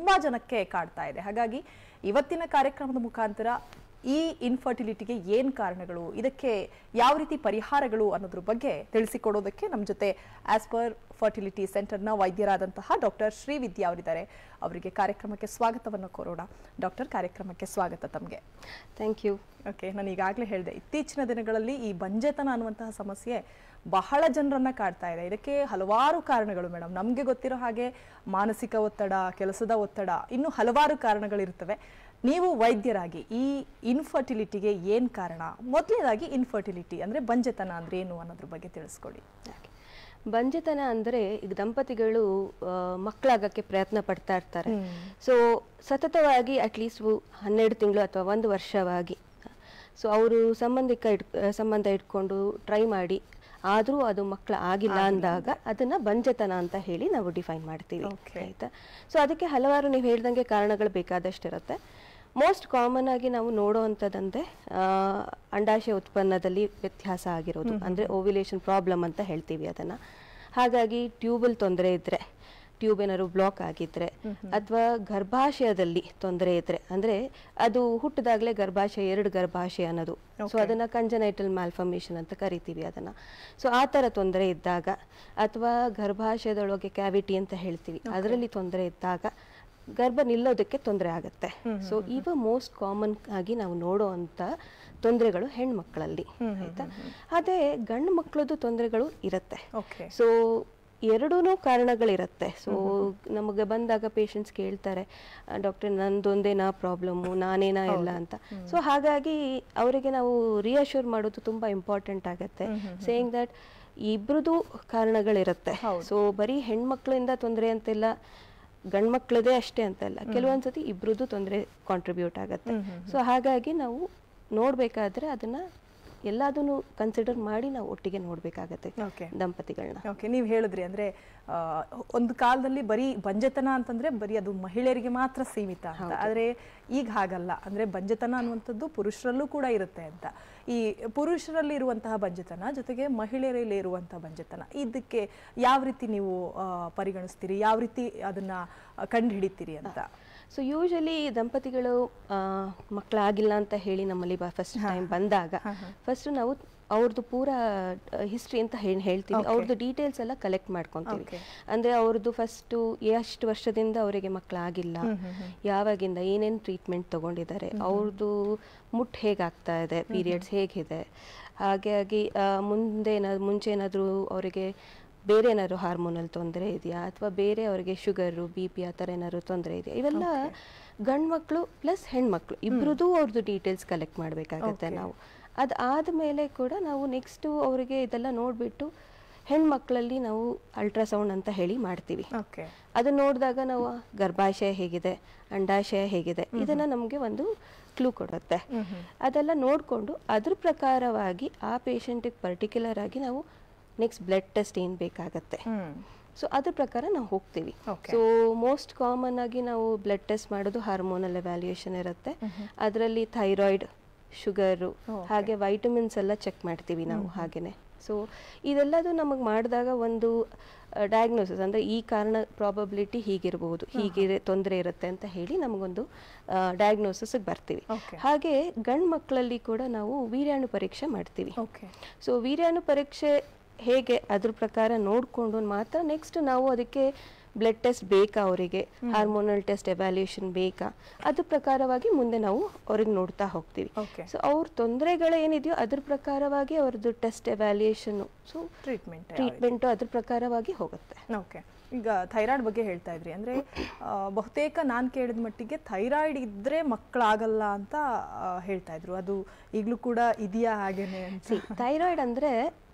ತುಂಬಾ ಜನಕ್ಕೆ ಕಾಡ್ತಾ ಇದೆ. ಹಾಗಾಗಿ ಇವತ್ತಿನ ಕಾರ್ಯಕ್ರಮದ ಮುಖಾಂತರ ಈ ಇನ್ಫರ್ಟಿಲಿಟಿಗೆ ಏನ್ ಕಾರಣಗಳು, ಇದಕ್ಕೆ ಯಾವ ರೀತಿ ಪರಿಹಾರಗಳು ಅನ್ನೋದ್ರ ಬಗ್ಗೆ ತಿಳಿಸಿಕೊಡೋದಕ್ಕೆ ನಮ್ಮ ಜೊತೆ ಆಸ್ ಪರ್ ಫರ್ಟಿಲಿಟಿ ಸೆಂಟರ್ನ ವೈದ್ಯರಾದಂತಹ ಡಾಕ್ಟರ್ ಶ್ರೀವಿದ್ಯಾ ಅವರಿದ್ದಾರೆ. ಅವರಿಗೆ ಕಾರ್ಯಕ್ರಮಕ್ಕೆ ಸ್ವಾಗತವನ್ನು ಕೋರೋಣ. ಡಾಕ್ಟರ್, ಕಾರ್ಯಕ್ರಮಕ್ಕೆ ಸ್ವಾಗತ ತಮಗೆ. Thank you. ಓಕೆ, ನಾನು ಈಗಾಗಲೇ ಹೇಳಿದೆ, ಇತ್ತೀಚಿನ ದಿನಗಳಲ್ಲಿ ಈ ಬಂಜೆತನ ಅನ್ನುವಂತಹ ಸಮಸ್ಯೆ ಬಹಳ ಜನರನ್ನ ಕಾಡ್ತಾ ಇದೆ. ಇದಕ್ಕೆ ಹಲವಾರು ಕಾರಣಗಳು ಮೇಡಮ್. ನಮಗೆ ಗೊತ್ತಿರೋ ಹಾಗೆ ಮಾನಸಿಕ ಒತ್ತಡ, ಕೆಲಸದ ಒತ್ತಡ, ಇನ್ನು ಹಲವಾರು ಕಾರಣಗಳಿರ್ತವೆ. ನೀವು ವೈದ್ಯರಾಗಿ ಈ ಇನ್ಫರ್ಟಿಲಿಟಿಗೆ ಏನು ಕಾರಣ, ಮೊದಲನೇದಾಗಿ ಇನ್ಫರ್ಟಿಲಿಟಿ ಅಂದರೆ ಬಂಜೆತನ ಅಂದರೆ ಏನು ಅನ್ನೋದ್ರ ಬಗ್ಗೆ ತಿಳಿಸ್ಕೊಡಿ. ಬಂಜೆತನ ಅಂದರೆ ಈಗ ದಂಪತಿಗಳು ಮಕ್ಕಳಾಗಕ್ಕೆ ಪ್ರಯತ್ನ ಪಡ್ತಾ ಇರ್ತಾರೆ. ಸೊ ಸತತವಾಗಿ ಅಟ್ಲೀಸ್ಟ್ 12 ತಿಂಗಳು ಅಥವಾ 1 ವರ್ಷವಾಗಿ ಸೊ ಅವರು ಸಂಬಂಧ ಇಟ್ಕೊಂಡು ಟ್ರೈ ಮಾಡಿ ಆದರೂ ಅದು ಮಕ್ಕಳು ಆಗಿಲ್ಲ ಅಂದಾಗ ಅದನ್ನು ಬಂಜೆತನ ಅಂತ ಹೇಳಿ ನಾವು ಡಿಫೈನ್ ಮಾಡ್ತೀವಿ. ಆಯಿತಾ? ಸೊ ಅದಕ್ಕೆ ಹಲವಾರು ನೀವು ಹೇಳ್ದಂಗೆ ಕಾರಣಗಳು ಬೇಕಾದಷ್ಟಿರುತ್ತೆ. ಮೋಸ್ಟ್ ಕಾಮನ್ ಆಗಿ ನಾವು ನೋಡೋವಂಥದ್ದಂದರೆ ಅಂಡಾಶಯ ಉತ್ಪನ್ನದಲ್ಲಿ ವ್ಯತ್ಯಾಸ ಆಗಿರೋದು, ಅಂದರೆ ಓವ್ಯುಲೇಷನ್ ಪ್ರಾಬ್ಲಮ್ ಅಂತ ಹೇಳ್ತೀವಿ ಅದನ್ನು. ಹಾಗಾಗಿ ಟ್ಯೂಬಲ್ ತೊಂದರೆ ಇದ್ದರೆ, ಟ್ಯೂಬ್ ಏನಾದ್ರು ಬ್ಲಾಕ್ ಆಗಿದ್ರೆ, ಅಥವಾ ಗರ್ಭಾಶಯದಲ್ಲಿ ತೊಂದರೆ ಇದ್ರೆ, ಅಂದರೆ ಅದು ಹುಟ್ಟಿದಾಗಲೇ ಗರ್ಭಾಶಯ 2 ಗರ್ಭಾಶಯ ಅನ್ನೋದು, ಸೊ ಅದನ್ನು ಕಂಜನೈಟಲ್ ಮ್ಯಾಲ್ಫಾರ್ಮೇಷನ್ ಅಂತ ಕರಿತೀವಿ ಅದನ್ನು. ಸೊ ಆ ಥರ ತೊಂದರೆ ಇದ್ದಾಗ, ಅಥವಾ ಗರ್ಭಾಶಯದೊಳಗೆ ಕ್ಯಾವಿಟಿ ಅಂತ ಹೇಳ್ತೀವಿ, ಅದರಲ್ಲಿ ತೊಂದರೆ ಇದ್ದಾಗ ಗರ್ಭ ನಿಲ್ಲೋದಕ್ಕೆ ತೊಂದರೆ ಆಗುತ್ತೆ. ಸೊ ಇವ ಮೋಸ್ಟ್ ಕಾಮನ್ ಆಗಿ ನಾವು ನೋಡುವಂಥ ತೊಂದರೆಗಳು ಹೆಣ್ಮಕ್ಳಲ್ಲಿ. ಆಯ್ತಾ? ಅದೇ ಗಂಡು ಮಕ್ಕಳದ್ದು ತೊಂದರೆಗಳು ಇರುತ್ತೆ. ಸೊ ಎರಡೂ ಕಾರಣಗಳಿರುತ್ತೆ. ಸೊ ನಮಗೆ ಬಂದಾಗ ಪೇಷಂಟ್ಸ್ ಕೇಳ್ತಾರೆ, ಡಾಕ್ಟರ್ ನಂದೊಂದೇನಾ ಪ್ರಾಬ್ಲಮ್ಮು, ನಾನೇನಾ ಇಲ್ಲ ಅಂತ. ಸೊ ಹಾಗಾಗಿ ಅವರಿಗೆ ನಾವು ರಿಯಶ್ಯೂರ್ ಮಾಡೋದು ತುಂಬ ಇಂಪಾರ್ಟೆಂಟ್ ಆಗುತ್ತೆ, ಸೇಯಿಂಗ್ ದಟ್ ಇಬ್ರದ್ದು ಕಾರಣಗಳಿರುತ್ತೆ. ಸೊ ಬರೀ ಹೆಣ್ಮಕ್ಳಿಂದ ತೊಂದರೆ ಅಂತೆಲ್ಲ, ಗಂಡು ಮಕ್ಕಳದೇ ಅಷ್ಟೇ ಅಂತಲ್ಲ, ಕೆಲವೊಂದ್ಸತಿ ಇಬ್ರದ್ದು ತೊಂದರೆ ಕಾಂಟ್ರಿಬ್ಯೂಟ್ ಆಗುತ್ತೆ. ಸೊ ಹಾಗಾಗಿ ನಾವು ನೋಡಬೇಕಾದ್ರೆ ಅದನ್ನ ಎಲ್ಲದನ್ನು ಕನ್ಸಿಡರ್ ಮಾಡಿ ನಾವು ಒಟ್ಟಿಗೆ ನೋಡಬೇಕಾಗತ್ತೆ ದಂಪತಿಗಳನ್ನ. ಓಕೆ, ನೀವು ಹೇಳಿದ್ರಿ ಅಂದ್ರೆ ಒಂದು ಕಾಲದಲ್ಲಿ ಬರೀ ಬಂಜೆತನ ಅಂತಂದ್ರೆ ಬರೀ ಅದು ಮಹಿಳೆಯರಿಗೆ ಮಾತ್ರ ಸೀಮಿತ ಅಂತ, ಆದ್ರೆ ಈಗ ಹಾಗಲ್ಲ. ಅಂದ್ರೆ ಬಂಜೆತನ ಅನ್ನುವಂಥದ್ದು ಪುರುಷರಲ್ಲೂ ಕೂಡ ಇರುತ್ತೆ ಅಂತ. ಈ ಪುರುಷರಲ್ಲಿ ಇರುವಂತಹ ಬಂಜೆತನ ಜೊತೆಗೆ ಮಹಿಳೆಯರಲ್ಲಿ ಇರುವಂತಹ ಬಂಜೆತನ, ಇದಕ್ಕೆ ಯಾವ ರೀತಿ ನೀವು ಪರಿಗಣಿಸ್ತೀರಿ, ಯಾವ ರೀತಿ ಅದನ್ನ ಕಂಡು ಹಿಡಿತೀರಿ ಅಂತ? ಸೊ ಯೂಶಲಿ ದಂಪತಿಗಳು ಮಕ್ಕಳಾಗಿಲ್ಲ ಅಂತ ಹೇಳಿ ನಮ್ಮಲ್ಲಿ ಫಸ್ಟ್ ಟೈಮ್ ಬಂದಾಗ ಫಸ್ಟ್ ನಾವು ಅವ್ರದ್ದು ಪೂರ ಹಿಸ್ಟ್ರಿ ಅಂತ ಹೇಳ್ತೀವಿ, ಅವ್ರದ್ದು ಡೀಟೇಲ್ಸ್ ಎಲ್ಲ ಕಲೆಕ್ಟ್ ಮಾಡ್ಕೊತೀವಿ. ಅಂದರೆ ಅವ್ರದ್ದು ಫಸ್ಟು ಎಷ್ಟು ವರ್ಷದಿಂದ ಅವರಿಗೆ ಮಕ್ಕಳಾಗಿಲ್ಲ, ಯಾವಾಗಿಂದ ಏನೇನು ಟ್ರೀಟ್ಮೆಂಟ್ ತೊಗೊಂಡಿದ್ದಾರೆ, ಅವ್ರದ್ದು ಮುಟ್ಟು ಹೇಗಾಗ್ತಾ ಇದೆ, ಪೀರಿಯಡ್ಸ್ ಹೇಗಿದೆ, ಹಾಗಾಗಿ ಮುಂಚೆ ಏನಾದರೂ ಅವರಿಗೆ ಬೇರೆ ಏನಾದ್ರು ಹಾರ್ಮೋನಲ್ ತೊಂದರೆ ಇದೆಯಾ, ಅಥವಾ ಬೇರೆ ಅವರಿಗೆ ಶುಗರು, BP ಆ ಥರ ಏನಾದ್ರು ತೊಂದರೆ ಇದೆಯಾ, ಇವೆಲ್ಲ ಗಂಡು ಮಕ್ಕಳು ಪ್ಲಸ್ ಹೆಣ್ಮಕ್ಳು ಇಬ್ಬರದ್ದು ಅವ್ರದ್ದು ಡೀಟೇಲ್ಸ್ ಕಲೆಕ್ಟ್ ಮಾಡಬೇಕಾಗತ್ತೆ ನಾವು. ಅದಾದಮೇಲೆ ಕೂಡ ನಾವು ನೆಕ್ಸ್ಟು ಅವರಿಗೆ ಇದೆಲ್ಲ ನೋಡಿಬಿಟ್ಟು ಹೆಣ್ಮಕ್ಳಲ್ಲಿ ನಾವು ಅಲ್ಟ್ರಾಸೌಂಡ್ ಅಂತ ಹೇಳಿ ಮಾಡ್ತೀವಿ. ಅದನ್ನ ನೋಡಿದಾಗ ನಾವು ಗರ್ಭಾಶಯ ಹೇಗಿದೆ, ಅಂಡಾಶಯ ಹೇಗಿದೆ, ಇದನ್ನು ನಮಗೆ ಒಂದು ಕ್ಲೂ ಕೊಡುತ್ತೆ. ಅದೆಲ್ಲ ನೋಡಿಕೊಂಡು ಅದ್ರ ಪ್ರಕಾರವಾಗಿ ಆ ಪೇಷಂಟಿಗೆ ಪರ್ಟಿಕ್ಯುಲರ್ ಆಗಿ ನಾವು ನೆಕ್ಸ್ಟ್ ಬ್ಲಡ್ ಟೆಸ್ಟ್ ಏನು ಬೇಕಾಗತ್ತೆ, ಸೊ ಅದ್ರ ಪ್ರಕಾರ ನಾವು ಹೋಗ್ತೀವಿ. ಸೊ ಮೋಸ್ಟ್ ಕಾಮನ್ ಆಗಿ ನಾವು ಬ್ಲಡ್ ಟೆಸ್ಟ್ ಮಾಡೋದು ಹಾರ್ಮೋನಲ್ ಎವ್ಯಾಲ್ಯೂಯೇಷನ್ ಇರುತ್ತೆ. ಅದರಲ್ಲಿ ಥೈರಾಯ್ಡ್, ಶುಗರು, ಹಾಗೆ ವೈಟಮಿನ್ಸ್ ಎಲ್ಲ ಚೆಕ್ ಮಾಡ್ತೀವಿ ನಾವು ಹಾಗೇನೆ. ಸೊ ಇದೆಲ್ಲದು ನಮಗೆ ಮಾಡಿದಾಗ ಒಂದು ಡಯಾಗ್ನೋಸಿಸ್, ಅಂದರೆ ಈ ಕಾರಣ ಪ್ರಾಬಬಿಲಿಟಿ ಹೀಗಿರ್ಬೋದು, ಹೀಗೆ ತೊಂದರೆ ಇರುತ್ತೆ ಅಂತ ಹೇಳಿ ನಮಗೊಂದು ಡಯಾಗ್ನೋಸಿಸ್ಗೆ ಬರ್ತೀವಿ. ಹಾಗೆ ಗಂಡು ಮಕ್ಕಳಲ್ಲಿ ಕೂಡ ನಾವು ವೀರ್ಯಾಣು ಪರೀಕ್ಷೆ ಮಾಡ್ತೀವಿ. ಸೊ ವೀರ್ಯಾಣು ಪರೀಕ್ಷೆ ಹೇಗೆ ಅದ್ರ ಪ್ರಕಾರ ನೋಡಿಕೊಂಡು ಮಾತ್ರ ನೆಕ್ಸ್ಟ್ ನಾವು ಅದಕ್ಕೆ ಬ್ಲಡ್ ಟೆಸ್ಟ್ ಬೇಕಾ, ಅವರಿಗೆ ಹಾರ್ಮೋನಲ್ ಟೆಸ್ಟ್ ಎವ್ಯಾಲ್ಯೂಯೇಷನ್ ಬೇಕಾ, ಅದ್ರ ಪ್ರಕಾರವಾಗಿ ಮುಂದೆ ನಾವು ಅವ್ರಿಗೆ ನೋಡ್ತಾ ಹೋಗ್ತೀವಿ. ಸೊ ಅವ್ರ ತೊಂದರೆಗಳೇನಿದೆಯೋ ಅದ್ರ ಪ್ರಕಾರವಾಗಿ ಅವ್ರದ್ದು ಟೆಸ್ಟ್ ಎವ್ಯಾಲ್ಯೂಯೇಷನ್, ಸೊ ಟ್ರೀಟ್ಮೆಂಟು ಅದ್ರ ಪ್ರಕಾರವಾಗಿ ಹೋಗುತ್ತೆ. ಓಕೆ, ಈಗ ಥೈರಾಯ್ಡ್ ಬಗ್ಗೆ ಹೇಳ್ತಾ ಇದ್ರಿ, ಅಂದ್ರೆ ಬಹುತೇಕ ನಾನು ಕೇಳಿದ ಮಟ್ಟಿಗೆ ಥೈರಾಯ್ಡ್ ಇದ್ರೆ ಮಕ್ಕಳಾಗಲ್ಲ ಅಂತ ಹೇಳ್ತಾ ಇದ್ರು, ಅದು ಈಗಲೂ ಕೂಡ ಇದೆಯಾ ಹಾಗೇನೆ? ಥೈರಾಯ್ಡ್ ಅಂದ್ರೆ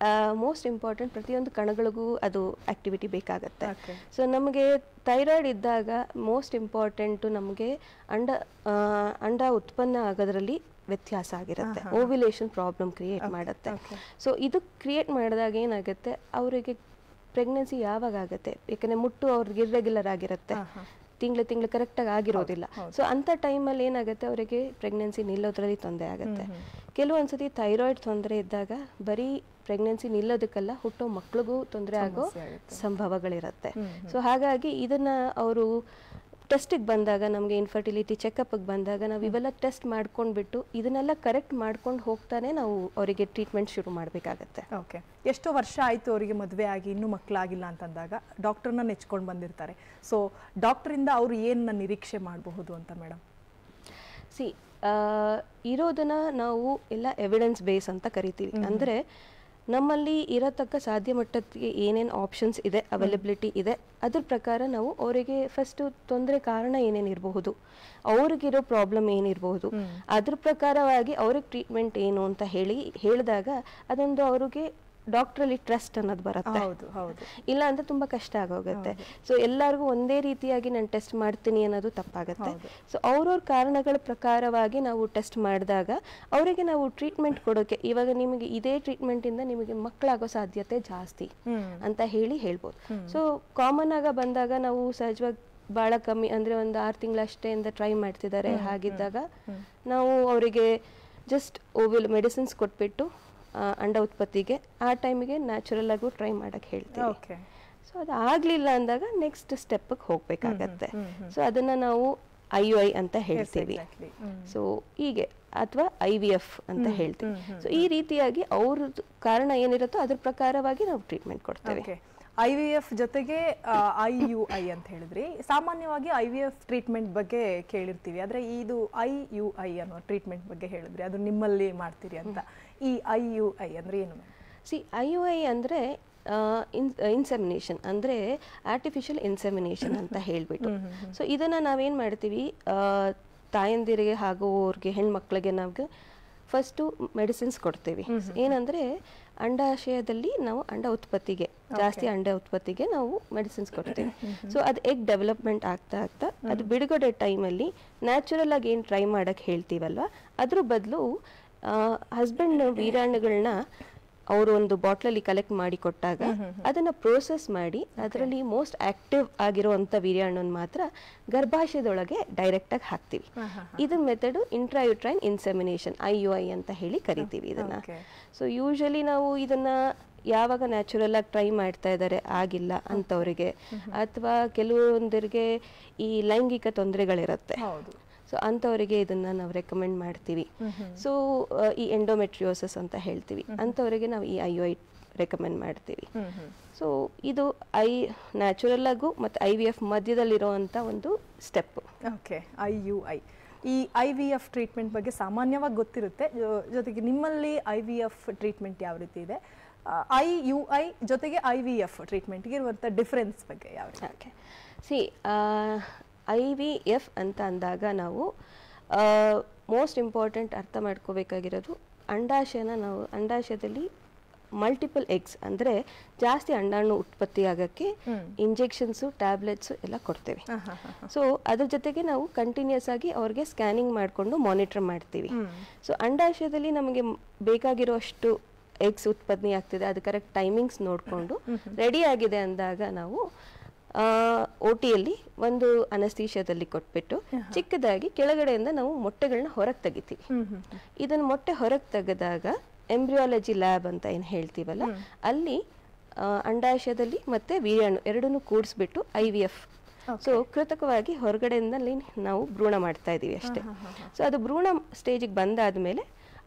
ಮೋಸ್ಟ್ ಇಂಪಾರ್ಟೆಂಟ್, ಪ್ರತಿಯೊಂದು ಕಣಗಳಿಗೂ ಅದು ಆಕ್ಟಿವಿಟಿ ಬೇಕಾಗತ್ತೆ. ಸೊ ನಮಗೆ ಥೈರಾಯ್ಡ್ ಇದ್ದಾಗ ಮೋಸ್ಟ್ ಇಂಪಾರ್ಟೆಂಟು ನಮಗೆ ಅಂಡ ಉತ್ಪನ್ನ ಆಗೋದ್ರಲ್ಲಿ ವ್ಯತ್ಯಾಸ ಆಗಿರುತ್ತೆ, ಓವ್ಯುಲೇಷನ್ ಪ್ರಾಬ್ಲಮ್ ಕ್ರಿಯೇಟ್ ಮಾಡುತ್ತೆ. ಸೊ ಇದು ಕ್ರಿಯೇಟ್ ಮಾಡಿದಾಗ ಏನಾಗುತ್ತೆ, ಅವರಿಗೆ ಪ್ರೆಗ್ನೆನ್ಸಿ ಯಾವಾಗ ಆಗುತ್ತೆ, ಯಾಕಂದರೆ ಮುಟ್ಟು ಅವ್ರಿಗೆ ಇರ್ರೆಗ್ಯುಲರ್ ಆಗಿರುತ್ತೆ, ತಿಂಗಳು ಕರೆಕ್ಟಾಗಿ ಆಗಿರೋದಿಲ್ಲ. ಸೊ ಅಂಥ ಟೈಮಲ್ಲಿ ಏನಾಗುತ್ತೆ, ಅವರಿಗೆ ಪ್ರೆಗ್ನೆನ್ಸಿ ನಿಲ್ಲೋದ್ರಲ್ಲಿ ತೊಂದರೆ ಆಗುತ್ತೆ. ಕೆಲವೊಂದ್ಸತಿ ಥೈರಾಯ್ಡ್ ತೊಂದರೆ ಇದ್ದಾಗ ಬರೀ ಪ್ರೆಗ್ನೆನ್ಸಿ ನಿಲ್ಲೋದಕ್ಕೆಲ್ಲ ಹುಟ್ಟೋ ಮಕ್ಳಿಗೂ ತೊಂದರೆ ಆಗೋ ಸಂಭವಗಳಿರುತ್ತೆ. ಸೊ ಹಾಗಾಗಿ ಇದನ್ನ ಅವರು ಟೆಸ್ಟಿಗೆ ಬಂದಾಗ ನಮಗೆ ಇನ್ಫರ್ಟಿಲಿಟಿ ಚೆಕಪ್ಗೆ ಬಂದಾಗ ನಾವು ಇವೆಲ್ಲ ಟೆಸ್ಟ್ ಮಾಡ್ಕೊಂಡ್ಬಿಟ್ಟು ಇದನ್ನೆಲ್ಲ ಕರೆಕ್ಟ್ ಮಾಡ್ಕೊಂಡು ಹೋಗ್ತಾನೆ ನಾವು ಅವರಿಗೆ ಟ್ರೀಟ್ಮೆಂಟ್ ಶುರು ಮಾಡಬೇಕಾಗತ್ತೆ. ಓಕೆ, ಎಷ್ಟೋ ವರ್ಷ ಆಯಿತು ಅವರಿಗೆ ಮದುವೆ ಆಗಿ ಇನ್ನೂ ಮಕ್ಕಳಾಗಿಲ್ಲ ಅಂತಂದಾಗ ಡಾಕ್ಟರ್ನ ನೆಚ್ಕೊಂಡು ಬಂದಿರ್ತಾರೆ. ಸೊ ಡಾಕ್ಟರಿಂದ ಅವರು ಏನು ನಿರೀಕ್ಷೆ ಮಾಡಬಹುದು ಅಂತ ಮೇಡಮ್? ಇರೋದನ್ನ ನಾವು ಎಲ್ಲ ಎವಿಡೆನ್ಸ್ ಬೇಸ್ ಅಂತ ಕರಿತೀವಿ. ಅಂದರೆ ನಮ್ಮಲ್ಲಿ ಇರತಕ್ಕ ಸಾಧ್ಯ ಮಟ್ಟಕ್ಕೆ ಏನೇನು ಆಪ್ಷನ್ಸ್ ಇದೆ, ಅವೈಲಬಿಲಿಟಿ ಇದೆ, ಅದ್ರ ಪ್ರಕಾರ ನಾವು ಅವರಿಗೆ ಫಸ್ಟು ತೊಂದರೆ ಕಾರಣ ಏನೇನಿರಬಹುದು, ಅವ್ರಿಗಿರೋ ಪ್ರಾಬ್ಲಮ್ ಏನಿರಬಹುದು, ಅದ್ರ ಪ್ರಕಾರವಾಗಿ ಅವ್ರಿಗೆ ಟ್ರೀಟ್ಮೆಂಟ್ ಏನು ಅಂತ ಹೇಳಿದಾಗ ಅದೊಂದು ಅವ್ರಿಗೆ ಡಾಕ್ಟ್ರಲ್ಲಿ ಟ್ರಸ್ಟ್ ಅನ್ನೋದು ಬರುತ್ತೆ. ಇಲ್ಲ ಅಂದ್ರೆ ತುಂಬಾ ಕಷ್ಟ ಆಗೋಗುತ್ತೆ. ಸೊ ಎಲ್ಲರಿಗೂ ಒಂದೇ ರೀತಿಯಾಗಿ ನಾನು ಟೆಸ್ಟ್ ಮಾಡ್ತೀನಿ ಅನ್ನೋದು ತಪ್ಪಾಗುತ್ತೆ. ಸೊ ಅವ್ರವ್ರ ಕಾರಣಗಳ ಪ್ರಕಾರವಾಗಿ ನಾವು ಟೆಸ್ಟ್ ಮಾಡಿದಾಗ ಅವರಿಗೆ ನಾವು ಟ್ರೀಟ್ಮೆಂಟ್ ಕೊಡೋಕೆ, ಇವಾಗ ನಿಮಗೆ ಇದೇ ಟ್ರೀಟ್ಮೆಂಟ್ ಇಂದ ನಿಮಗೆ ಮಕ್ಕಳಾಗೋ ಸಾಧ್ಯತೆ ಜಾಸ್ತಿ ಅಂತ ಹೇಳ್ಬೋದು. ಸೊ ಕಾಮನ್ ಆಗ ಬಂದಾಗ ನಾವು ಸಹಜವಾಗಿ ಬಹಳ ಕಮ್ಮಿ ಅಂದ್ರೆ ಒಂದು 6 ತಿಂಗಳಷ್ಟೇ ಇಂದ ಟ್ರೈ ಮಾಡ್ತಿದ್ದಾರೆ. ಹಾಗಿದ್ದಾಗ ನಾವು ಅವರಿಗೆ ಜಸ್ಟ್ ಓವಿಲ್ ಮೆಡಿಸಿನ್ಸ್ ಕೊಟ್ಬಿಟ್ಟು ಅಂಡ ಉತ್ಪತ್ತಿಗೆ ಆ ಟೈಮಿಗೆ ನ್ಯಾಚುರಲ್ ಆಗು ಟ್ರೈ ಮಾಡಕ್ಕೆ ಹೇಳ್ತೀವಿ. ಸೊ ಅದು ಆಗಲಿಲ್ಲ ಅಂದಾಗ ನೆಕ್ಸ್ಟ್ ಸ್ಟೆಪ್ಗೆ ಹೋಗಬೇಕಾಗತ್ತೆ. ಸೊ ಅದನ್ನ ನಾವು IUI ಅಂತ ಹೇಳ್ತೀವಿ. ಸೊ ಹೀಗೆ ಅಥವಾ IVF ಅಂತ ಹೇಳ್ತೀವಿ. ಸೊ ಈ ರೀತಿಯಾಗಿ ಅವ್ರದ್ದು ಕಾರಣ ಏನಿರುತ್ತೋ ಅದ್ರ ಪ್ರಕಾರವಾಗಿ ನಾವು ಟ್ರೀಟ್ಮೆಂಟ್ ಕೊಡ್ತೇವೆ. IVF ಜೊತೆಗೆ IUI ಅಂತ ಹೇಳಿದ್ರಿ. ಸಾಮಾನ್ಯವಾಗಿ IVF ಟ್ರೀಟ್ಮೆಂಟ್ ಬಗ್ಗೆ ಕೇಳಿರ್ತೀವಿ, ಆದರೆ ಇದು IUI ಅನ್ನೋ ಟ್ರೀಟ್ಮೆಂಟ್ ಬಗ್ಗೆ ಹೇಳಿದ್ರಿ, ಅದು ನಿಮ್ಮಲ್ಲಿ ಮಾಡ್ತೀರಿ ಅಂತ. ಈ IUI ಅಂದ್ರೆ ಏನು? IUI ಅಂದ್ರೆ ಇನ್ಸೆಮಿನೇಷನ್ ಅಂದ್ರೆ ಆರ್ಟಿಫಿಷಿಯಲ್ ಇನ್ಸೆಮಿನೇಷನ್ ಅಂತ ಹೇಳ್ಬಿಟ್ಟು. ಸೊ ಇದನ್ನ ನಾವೇನ್ ಮಾಡ್ತೀವಿ, ತಾಯಂದಿರಿಗೆ ಹಾಗೂ ಅವ್ರಿಗೆ ಹೆಣ್ಮಕ್ಳಿಗೆ ನಾವು ಫಸ್ಟು ಮೆಡಿಸಿನ್ಸ್ ಕೊಡ್ತೀವಿ. ಏನಂದ್ರೆ ಅಂಡಾಶಯದಲ್ಲಿ ನಾವು ಅಂಡ ಉತ್ಪತ್ತಿಗೆ ಜಾಸ್ತಿ ಅಂಡ ಉತ್ಪತ್ತಿಗೆ ನಾವು ಮೆಡಿಸಿನ್ಸ್ ಕೊಡ್ತೀವಿ. ಸೊ ಅದು ಎಗ್ ಡೆವಲಪ್ಮೆಂಟ್ ಆಗ್ತಾ ಅದು ಬಿಡುಗಡೆ ಟೈಮಲ್ಲಿ ನ್ಯಾಚುರಲ್ ಆಗಿ ಏನು ಟ್ರೈ ಮಾಡಕ್ಕೆ ಹೇಳ್ತೀವಲ್ವ, ಅದ್ರ ಬದಲು ಹಸ್ಬೆಂಡ್ ವೀರ್ಯಾಣುಗಳನ್ನ ಅವರು ಒಂದು ಬಾಟ್ಲಲ್ಲಿ ಕಲೆಕ್ಟ್ ಮಾಡಿ ಕೊಟ್ಟಾಗ ಅದನ್ನ ಪ್ರೋಸೆಸ್ ಮಾಡಿ ಅದರಲ್ಲಿ ಮೋಸ್ಟ್ ಆಕ್ಟಿವ್ ಆಗಿರುವಂತ ವೀರ್ಯಾಣುನ್ ಮಾತ್ರ ಗರ್ಭಾಶಯದೊಳಗೆ ಡೈರೆಕ್ಟ್ ಆಗಿ ಹಾಕ್ತಿವಿ. ಇದನ್ನ ಮೆಥಡ್ ಇಂಟ್ರಾಯುಟ್ರೈನ್ ಇನ್ಸೆಮಿನೇಷನ್ IUI ಅಂತ ಹೇಳಿ ಕರಿತೀವಿ ಇದನ್ನ. ಸೊ ಯೂಶಲಿ ನಾವು ಇದನ್ನ ಯಾವಾಗ ನ್ಯಾಚುರಲ್ ಆಗಿ ಟ್ರೈ ಮಾಡ್ತಾ ಇದ್ದಾರೆ ಆಗಿಲ್ಲ ಅಂತವರಿಗೆ, ಅಥವಾ ಕೆಲವೊಂದರಿಗೆ ಈ ಲೈಂಗಿಕ ತೊಂದರೆಗಳಿರುತ್ತೆ, ಸೊ ಅಂಥವರಿಗೆ ಇದನ್ನ ನಾವು ರೆಕಮೆಂಡ್ ಮಾಡ್ತೀವಿ. ಸೊ ಈ ಎಂಡೋಮೆಟ್ರಿಯೋಸಿಸ್ ಅಂತ ಹೇಳ್ತೀವಿ, ಅಂಥವರಿಗೆ ನಾವು ಈ IUI ರೆಕಮೆಂಡ್ ಮಾಡ್ತೀವಿ. ಸೊ ಇದು ನ್ಯಾಚುರಲ್ ಆಗು ಮತ್ತು IVF ಮಧ್ಯದಲ್ಲಿರುವಂಥ ಒಂದು ಸ್ಟೆಪ್. Okay, IUI. ಈ IVF ಟ್ರೀಟ್ಮೆಂಟ್ ಬಗ್ಗೆ ಸಾಮಾನ್ಯವಾಗಿ ಗೊತ್ತಿರುತ್ತೆ, ಜೊತೆಗೆ ನಿಮ್ಮಲ್ಲಿ IVF ಟ್ರೀಟ್ಮೆಂಟ್ ಯಾವ ರೀತಿ ಇದೆ, IUI ಜೊತೆಗೆ IVF ಟ್ರೀಟ್ಮೆಂಟ್ಗೆ ಇರುವಂಥ ಡಿಫ್ರೆನ್ಸ್ ಬಗ್ಗೆ ಯಾವ ರೀತಿ? ಓಕೆ, IVF ಅಂತ ಅಂದಾಗ ನಾವು ಮೋಸ್ಟ್ ಇಂಪಾರ್ಟೆಂಟ್ ಅರ್ಥ ಮಾಡ್ಕೋಬೇಕಾಗಿರೋದು, ಅಂಡಾಶಯದಲ್ಲಿ ಮಲ್ಟಿಪಲ್ ಎಗ್ಸ್ ಅಂದರೆ ಜಾಸ್ತಿ ಅಂಡಾಣು ಉತ್ಪತ್ತಿ ಆಗೋಕ್ಕೆ ಇಂಜೆಕ್ಷನ್ಸು ಟ್ಯಾಬ್ಲೆಟ್ಸು ಎಲ್ಲ ಕೊಡ್ತೇವೆ. ಸೊ ಅದ್ರ ಜೊತೆಗೆ ನಾವು ಕಂಟಿನ್ಯೂಸ್ ಆಗಿ ಅವ್ರಿಗೆ ಸ್ಕ್ಯಾನಿಂಗ್ ಮಾಡಿಕೊಂಡು ಮಾನಿಟರ್ ಮಾಡ್ತೀವಿ. ಸೊ ಅಂಡಾಶಯದಲ್ಲಿ ನಮಗೆ ಬೇಕಾಗಿರೋಷ್ಟು ಎಗ್ಸ್ ಉತ್ಪತ್ತಿ ಆಗ್ತಿದೆ, ಅದು ಕರೆಕ್ಟ್ ಟೈಮಿಂಗ್ಸ್ ನೋಡಿಕೊಂಡು ರೆಡಿ ಆಗಿದೆ ಅಂದಾಗ ನಾವು OTಯಲ್ಲಿ ಒಂದು ಅನಸ್ತೀಶಿಯಾದಲ್ಲಿ ಕೊಟ್ಬಿಟ್ಟು ಚಿಕ್ಕದಾಗಿ ಕೆಳಗಡೆಯಿಂದ ನಾವು ಮೊಟ್ಟೆಗಳನ್ನ ಹೊರಗೆ ತೆಗಿತೀವಿ. ಇದನ್ನ ಮೊಟ್ಟೆ ಹೊರಗೆ ತೆಗೆದಾಗ ಎಂಬ್ರಿಯಾಲಜಿ ಲ್ಯಾಬ್ ಅಂತ ಏನು ಹೇಳ್ತೀವಲ್ಲ, ಅಲ್ಲಿ ಅಂಡಾಶಯದಲ್ಲಿ ಮತ್ತೆ ವೀರ್ಯಾಣು ಎರಡನ್ನೂ ಕೂಡಿಸ್ಬಿಟ್ಟು IVF, ಸೊ ಕೃತಕವಾಗಿ ಹೊರಗಡೆಯಿಂದಲೇ ನಾವು ಭ್ರೂಣ ಮಾಡ್ತಾ ಇದೀವಿ ಅಷ್ಟೇ. ಸೊ ಅದು ಭ್ರೂಣ ಸ್ಟೇಜಿಗೆ ಬಂದಾದ್ಮೇಲೆ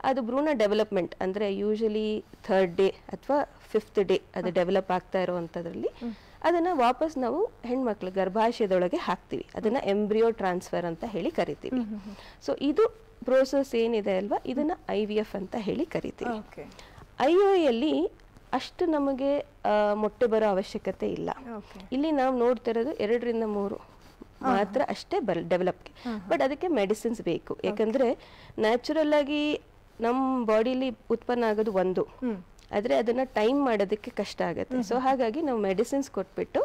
ಅದು ಭ್ರೂಣ ಡೆವಲಪ್ಮೆಂಟ್ ಅಂದರೆ ಯೂಶಲಿ 3rd ಡೇ ಅಥವಾ 5th ಡೇ ಅದು ಡೆವಲಪ್ ಆಗ್ತಾ ಇರುವಂಥದ್ರಲ್ಲಿ ಅದನ್ನ ವಾಪಸ್ ನಾವು ಹೆಣ್ಮಕ್ಳು ಗರ್ಭಾಶಯದೊಳಗೆ ಹಾಕ್ತೀವಿ. ಅದನ್ನ ಎಂಬ್ರಿಯೋ ಟ್ರಾನ್ಸ್ಫರ್ ಅಂತ ಹೇಳಿ ಕರಿತೀವಿ. ಸೊ ಇದು ಪ್ರೋಸೆಸ್ ಏನಿದೆ ಅಲ್ವಾ, ಇದನ್ನ IVF ಅಂತ ಹೇಳಿ ಕರಿತೀವಿ. IUI ಅಷ್ಟು ನಮಗೆ ಮೊಟ್ಟೆ ಬರೋ ಅವಶ್ಯಕತೆ ಇಲ್ಲ. ಇಲ್ಲಿ ನಾವು ನೋಡ್ತಿರೋದು 2 ರಿಂದ 3 ಮಾತ್ರ ಅಷ್ಟೇ ಡೆವಲಪ್ಗೆ. ಬಟ್ ಅದಕ್ಕೆ ಮೆಡಿಸಿನ್ಸ್ ಬೇಕು, ಯಾಕಂದ್ರೆ ನ್ಯಾಚುರಲ್ ಆಗಿ ನಮ್ಮ ಬಾಡಿಲಿ ಉತ್ಪನ್ನ ಆಗೋದು ಒಂದು, ಆದ್ರೆ ಅದನ್ನ ಟೈಮ್ ಮಾಡೋದಕ್ಕೆ ಕಷ್ಟ ಆಗುತ್ತೆ. ಸೊ ಹಾಗಾಗಿ ನಾವು ಮೆಡಿಸಿನ್ಸ್ ಕೊಟ್ಬಿಟ್ಟು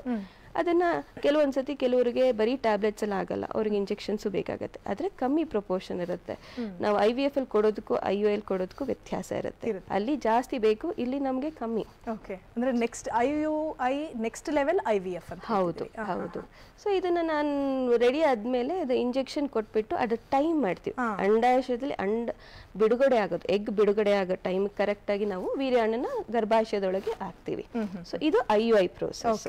ಅದನ್ನ ಕೆಲವೊಂದ್ಸತಿ ಕೆಲವರಿಗೆ ಬರೀ ಟ್ಯಾಬ್ಲೆಟ್ಸ್ ಎಲ್ಲ ಆಗಲ್ಲ, ಅವ್ರಿಗೆ ಇಂಜೆಕ್ಷನ್ಸು ಬೇಕಾಗತ್ತೆ, ಆದ್ರೆ ಕಮ್ಮಿ ಪ್ರಪೋರ್ಷನ್ ಇರುತ್ತೆ. ನಾವು IVF ಅಲ್ಲಿ ಕೊಡೋದಕ್ಕೂ IUI ಕೊಡೋದಕ್ಕೂ ವ್ಯತ್ಯಾಸ ಇರುತ್ತೆ. ಅಲ್ಲಿ ಜಾಸ್ತಿ ಬೇಕು, ಇಲ್ಲಿ ನಮ್ಗೆ ಕಮ್ಮಿ. ಓಕೆ, ಅಂದ್ರೆ next IUI next level IVF ಅಂತ. ಹೌದು ಹೌದು. ಸೊ ಇದನ್ನ ನಾನು ರೆಡಿ ಆದ್ಮೇಲೆ ಅದು ಇಂಜೆಕ್ಷನ್ ಕೊಟ್ಬಿಟ್ಟು ಅದು ಟೈಮ್ ಮಾಡ್ತೀವಿ. ಅಂಡಾಶಯದಲ್ಲಿ ಬಿಡುಗಡೆ ಆಗೋದು, ಎಗ್ ಬಿಡುಗಡೆ ಆಗೋ ಟೈಮ್ ಕರೆಕ್ಟ್ ಆಗಿ ನಾವು ವೀರ್ಯಾಣನ ಗರ್ಭಾಶಯದೊಳಗೆ ಹಾಕ್ತೀವಿ. ಸೊ ಇದು IUI ಪ್ರೋಸೆಸ್.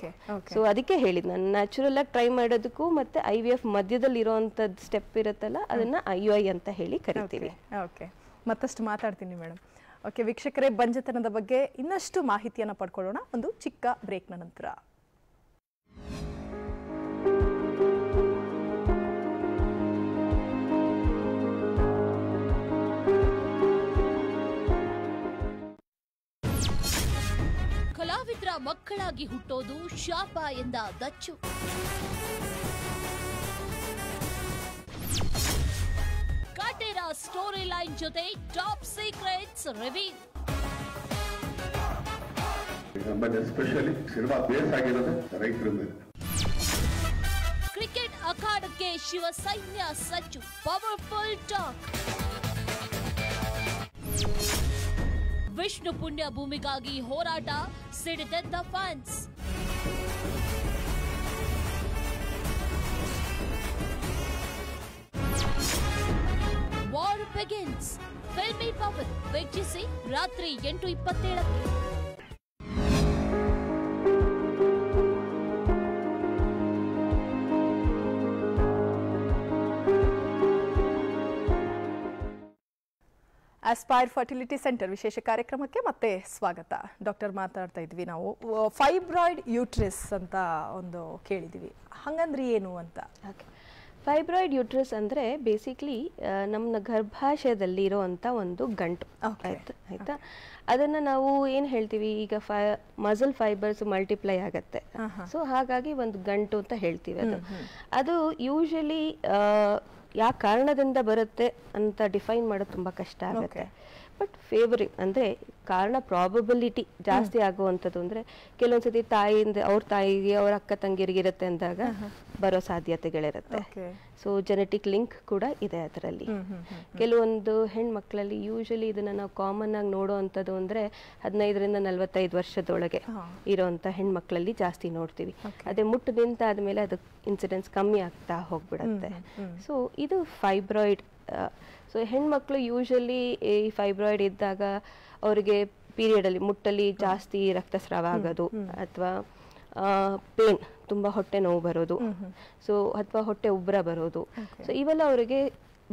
ಸೊ ಅದಕ್ಕೆ ಹೇಳಿದ್ ನಾನು ನ್ಯಾಚುರಲ್ ಆಗಿ ಟ್ರೈ ಮಾಡೋದಕ್ಕೂ ಮತ್ತೆ IVF ಮಧ್ಯದಲ್ಲಿ ಇರೋವಂಥದ್ದು ಸ್ಟೆಪ್ ಇರುತ್ತಲ್ಲ ಅದನ್ನ IUI ಅಂತ ಹೇಳಿ ಕರಿತೀವಿ. ಓಕೆ, ಮತ್ತಷ್ಟು ಮಾತಾಡ್ತೀನಿ ಮೇಡಮ್. ಓಕೆ ವೀಕ್ಷಕರೇ, ಬಂಜೆತನದ ಬಗ್ಗೆ ಇನ್ನಷ್ಟು ಮಾಹಿತಿಯನ್ನು ಪಡ್ಕೊಳ್ಳೋಣ ಒಂದು ಚಿಕ್ಕ ಬ್ರೇಕ್ನ ನಂತರ. ಕಲಾವಿದರ ಮಕ್ಕಳಾಗಿ ಹುಟ್ಟೋದು ಶಾಪ ಎಂದ ದಚ್ಚು. ಕಾಟೇರ ಸ್ಟೋರಿ ಲೈನ್ ಜೊತೆ top secrets reveal. Especially cinema base ಆಗಿರೋದು ರೈತರ ಮೇಲೆ. ಕ್ರಿಕೆಟ್ ಅಖಾಡಕ್ಕೆ ಶಿವ ಸೈನ್ಯ ಸಜ್ಜು, ಪವರ್ಫುಲ್ ಟಾಕ್. ವಿಷ್ಣು ಪುಣ್ಯ ಭೂಮಿಗಾಗಿ ಹೋರಾಟ, ಸಿಡಿದೆದ್ದ fans. War begins. Filmy power ವೀಕ್ಷಿಸಿ ರಾತ್ರಿ 8:27ಕ್ಕೆ. ಆಸ್ಪೈರ್ ಫರ್ಟಿಲಿಟಿ ಸೆಂಟರ್ ವಿಶೇಷ ಕಾರ್ಯಕ್ರಮಕ್ಕೆ ಮತ್ತೆ ಸ್ವಾಗತ. ಡಾಕ್ಟರ್, ಮಾತಾಡ್ತಾ ಇದ್ವಿ ನಾವು ಫೈಬ್ರಾಯ್ಡ್ ಯೂಟ್ರಿಸ್ ಅಂತ ಒಂದು ಕೇಳಿದ್ವಿ, ಹಂಗಂದ್ರೆ ಏನು ಅಂತ. ಫೈಬ್ರಾಯ್ಡ್ ಯೂಟ್ರಸ್ ಅಂದರೆ ಬೇಸಿಕ್ಲಿ ನಮ್ಮ ಗರ್ಭಾಶಯದಲ್ಲಿ ಇರೋವಂಥ ಒಂದು ಗಂಟು ಆಯ್ತಾ. ಅದನ್ನು ನಾವು ಏನು ಹೇಳ್ತೀವಿ, ಈಗ ಮಸಲ್ ಫೈಬರ್ಸ್ ಮಲ್ಟಿಪ್ಲೈ ಆಗತ್ತೆ, ಸೊ ಹಾಗಾಗಿ ಒಂದು ಗಂಟು ಅಂತ ಹೇಳ್ತೀವಿ. ಅದು ಯೂಶಲಿ ಯಾವ ಕಾರಣದಿಂದ ಬರುತ್ತೆ ಅಂತ ಡಿಫೈನ್ ಮಾಡೋದು ತುಂಬ ಕಷ್ಟ ಆಗುತ್ತೆ. ಬಟ್ ಫೇವರಿಂಗ್ ಅಂದರೆ ಕಾರಣ ಪ್ರಾಬಬಿಲಿಟಿ ಜಾಸ್ತಿ ಆಗುವಂಥದ್ದು ಅಂದರೆ ಕೆಲವೊಂದ್ಸತಿ ತಾಯಿಯಿಂದ ಅವ್ರ ತಾಯಿಗೆ ಅವ್ರ ಅಕ್ಕ ತಂಗಿರಿಗೆ ಇರುತ್ತೆ ಅಂದಾಗ ಬರೋ ಸಾಧ್ಯತೆಗಳಿರುತ್ತೆ. ಸೊ ಜೆನೆಟಿಕ್ ಲಿಂಕ್ ಕೂಡ ಇದೆ ಅದರಲ್ಲಿ. ಕೆಲವೊಂದು ಹೆಣ್ಮಕ್ಳಲ್ಲಿ ಯೂಶಲಿ ಇದನ್ನ ನಾವು ಕಾಮನ್ ಆಗಿ ನೋಡೋ ಅಂಥದ್ದು ಅಂದರೆ 15ರಿಂದ 45 ವರ್ಷದೊಳಗೆ ಇರೋವಂಥ ಹೆಣ್ಮಕ್ಳಲ್ಲಿ ಜಾಸ್ತಿ ನೋಡ್ತೀವಿ. ಅದೇ ಮುಟ್ಟು ನಿಂತಾದ್ಮೇಲೆ ಅದು ಇನ್ಸಿಡೆನ್ಸ್ ಕಮ್ಮಿ ಆಗ್ತಾ ಹೋಗ್ಬಿಡತ್ತೆ. ಸೊ ಇದು ಫೈಬ್ರಾಯ್ಡ್. ಸೊ ಹೆಣ್ಮಕ್ಳು ಯೂಶಲಿ ಈ ಫೈಬ್ರಾಯ್ಡ್ ಇದ್ದಾಗ ಅವರಿಗೆ ಪೀರಿಯಡಲ್ಲಿ ಮುಟ್ಟಲ್ಲಿ ಜಾಸ್ತಿ ರಕ್ತಸ್ರಾವ ಆಗೋದು, ಅಥವಾ ಪೇನ್, ತುಂಬ ಹೊಟ್ಟೆ ನೋವು ಬರೋದು, ಸೊ ಅಥವಾ ಹೊಟ್ಟೆ ಉಬ್ಬರ ಬರೋದು, ಸೊ ಇವೆಲ್ಲ ಅವರಿಗೆ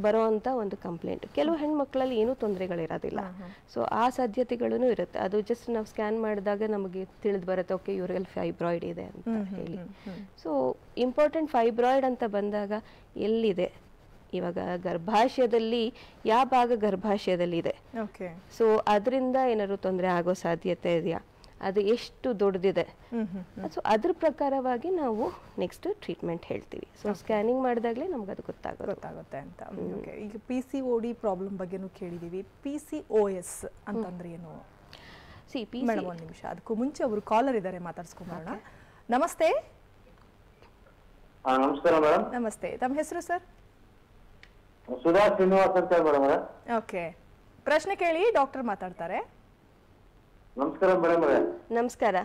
ಬರೋವಂಥ ಒಂದು ಕಂಪ್ಲೇಂಟ್. ಕೆಲವು ಹೆಣ್ಮಕ್ಳಲ್ಲಿ ಏನೂ ತೊಂದರೆಗಳಿರೋದಿಲ್ಲ, ಸೊ ಆ ಸಾಧ್ಯತೆಗಳೂ ಇರುತ್ತೆ. ಅದು ಜಸ್ಟ್ ನಾವು ಸ್ಕ್ಯಾನ್ ಮಾಡಿದಾಗ ನಮಗೆ ತಿಳಿದು ಬರುತ್ತೆ, ಓಕೆ ಯೂರಿಯಲ್ ಫೈಬ್ರಾಯ್ಡ್ ಇದೆ ಅಂತ ಹೇಳಿ. ಸೊ ಇಂಪಾರ್ಟೆಂಟ್ ಫೈಬ್ರಾಯ್ಡ್ ಅಂತ ಬಂದಾಗ ಎಲ್ಲಿದೆ, ಇವಾಗ ಗರ್ಭಾಶಯದಲ್ಲಿ ಯಾವ ಭಾಗ ಗರ್ಭಾಶಯದಲ್ಲಿ ಇದೆ, ಸೊ ಅದರಿಂದ ಏನಾದ್ರು ತೊಂದರೆ ಆಗೋ ಸಾಧ್ಯತೆ ಇದೆಯಾ, ಅದು ಎಷ್ಟು ದೊಡ್ಡದಿದೆ, ಸೊ ಅದ್ರ ಪ್ರಕಾರವಾಗಿ ನಾವು ನೆಕ್ಸ್ಟ್ ಟ್ರೀಟ್ಮೆಂಟ್ ಹೇಳ್ತೀವಿ. ಸೊ ಸ್ಕ್ಯಾನಿಂಗ್ ಮಾಡಿದಾಗಲೇ ನಮ್ಗೆ ಅದು ಗೊತ್ತಾಗುತ್ತೆ ಅಂತ. ಈಗ PCOD ಪ್ರಾಬ್ಲಮ್ ಬಗ್ಗೆನೂ ಕೇಳಿದೀವಿ. PCOS ಅಂತಂದ್ರೆ ಏನು? ಮೇಡಮ್ ಒಂದು ನಿಮಿಷ, ಅದಕ್ಕೂ ಮುಂಚೆ ಅವರು ಕಾಲರ್ ಇದ್ದಾರೆ, ಮಾತಾಡ್ಸ್ಕೊಂಬರೋಣ. ನಮಸ್ತೆ. ನಮಸ್ಕಾರ ಮೇಡಮ್. ನಮಸ್ತೆ, ತಮ್ಮ ಹೆಸರು ಸರ್? ಸುಧಾ ಶ್ರೀನಿವಾಸ್ ಅಂತ ಮೇಡಮ್. ಓಕೆ, ಪ್ರಶ್ನೆ ಕೇಳಿ, ಡಾಕ್ಟರ್ ಮಾತಾಡ್ತಾರೆ. ನಮಸ್ಕಾರ ಮೇಡಮ್. ನಮಸ್ಕಾರ.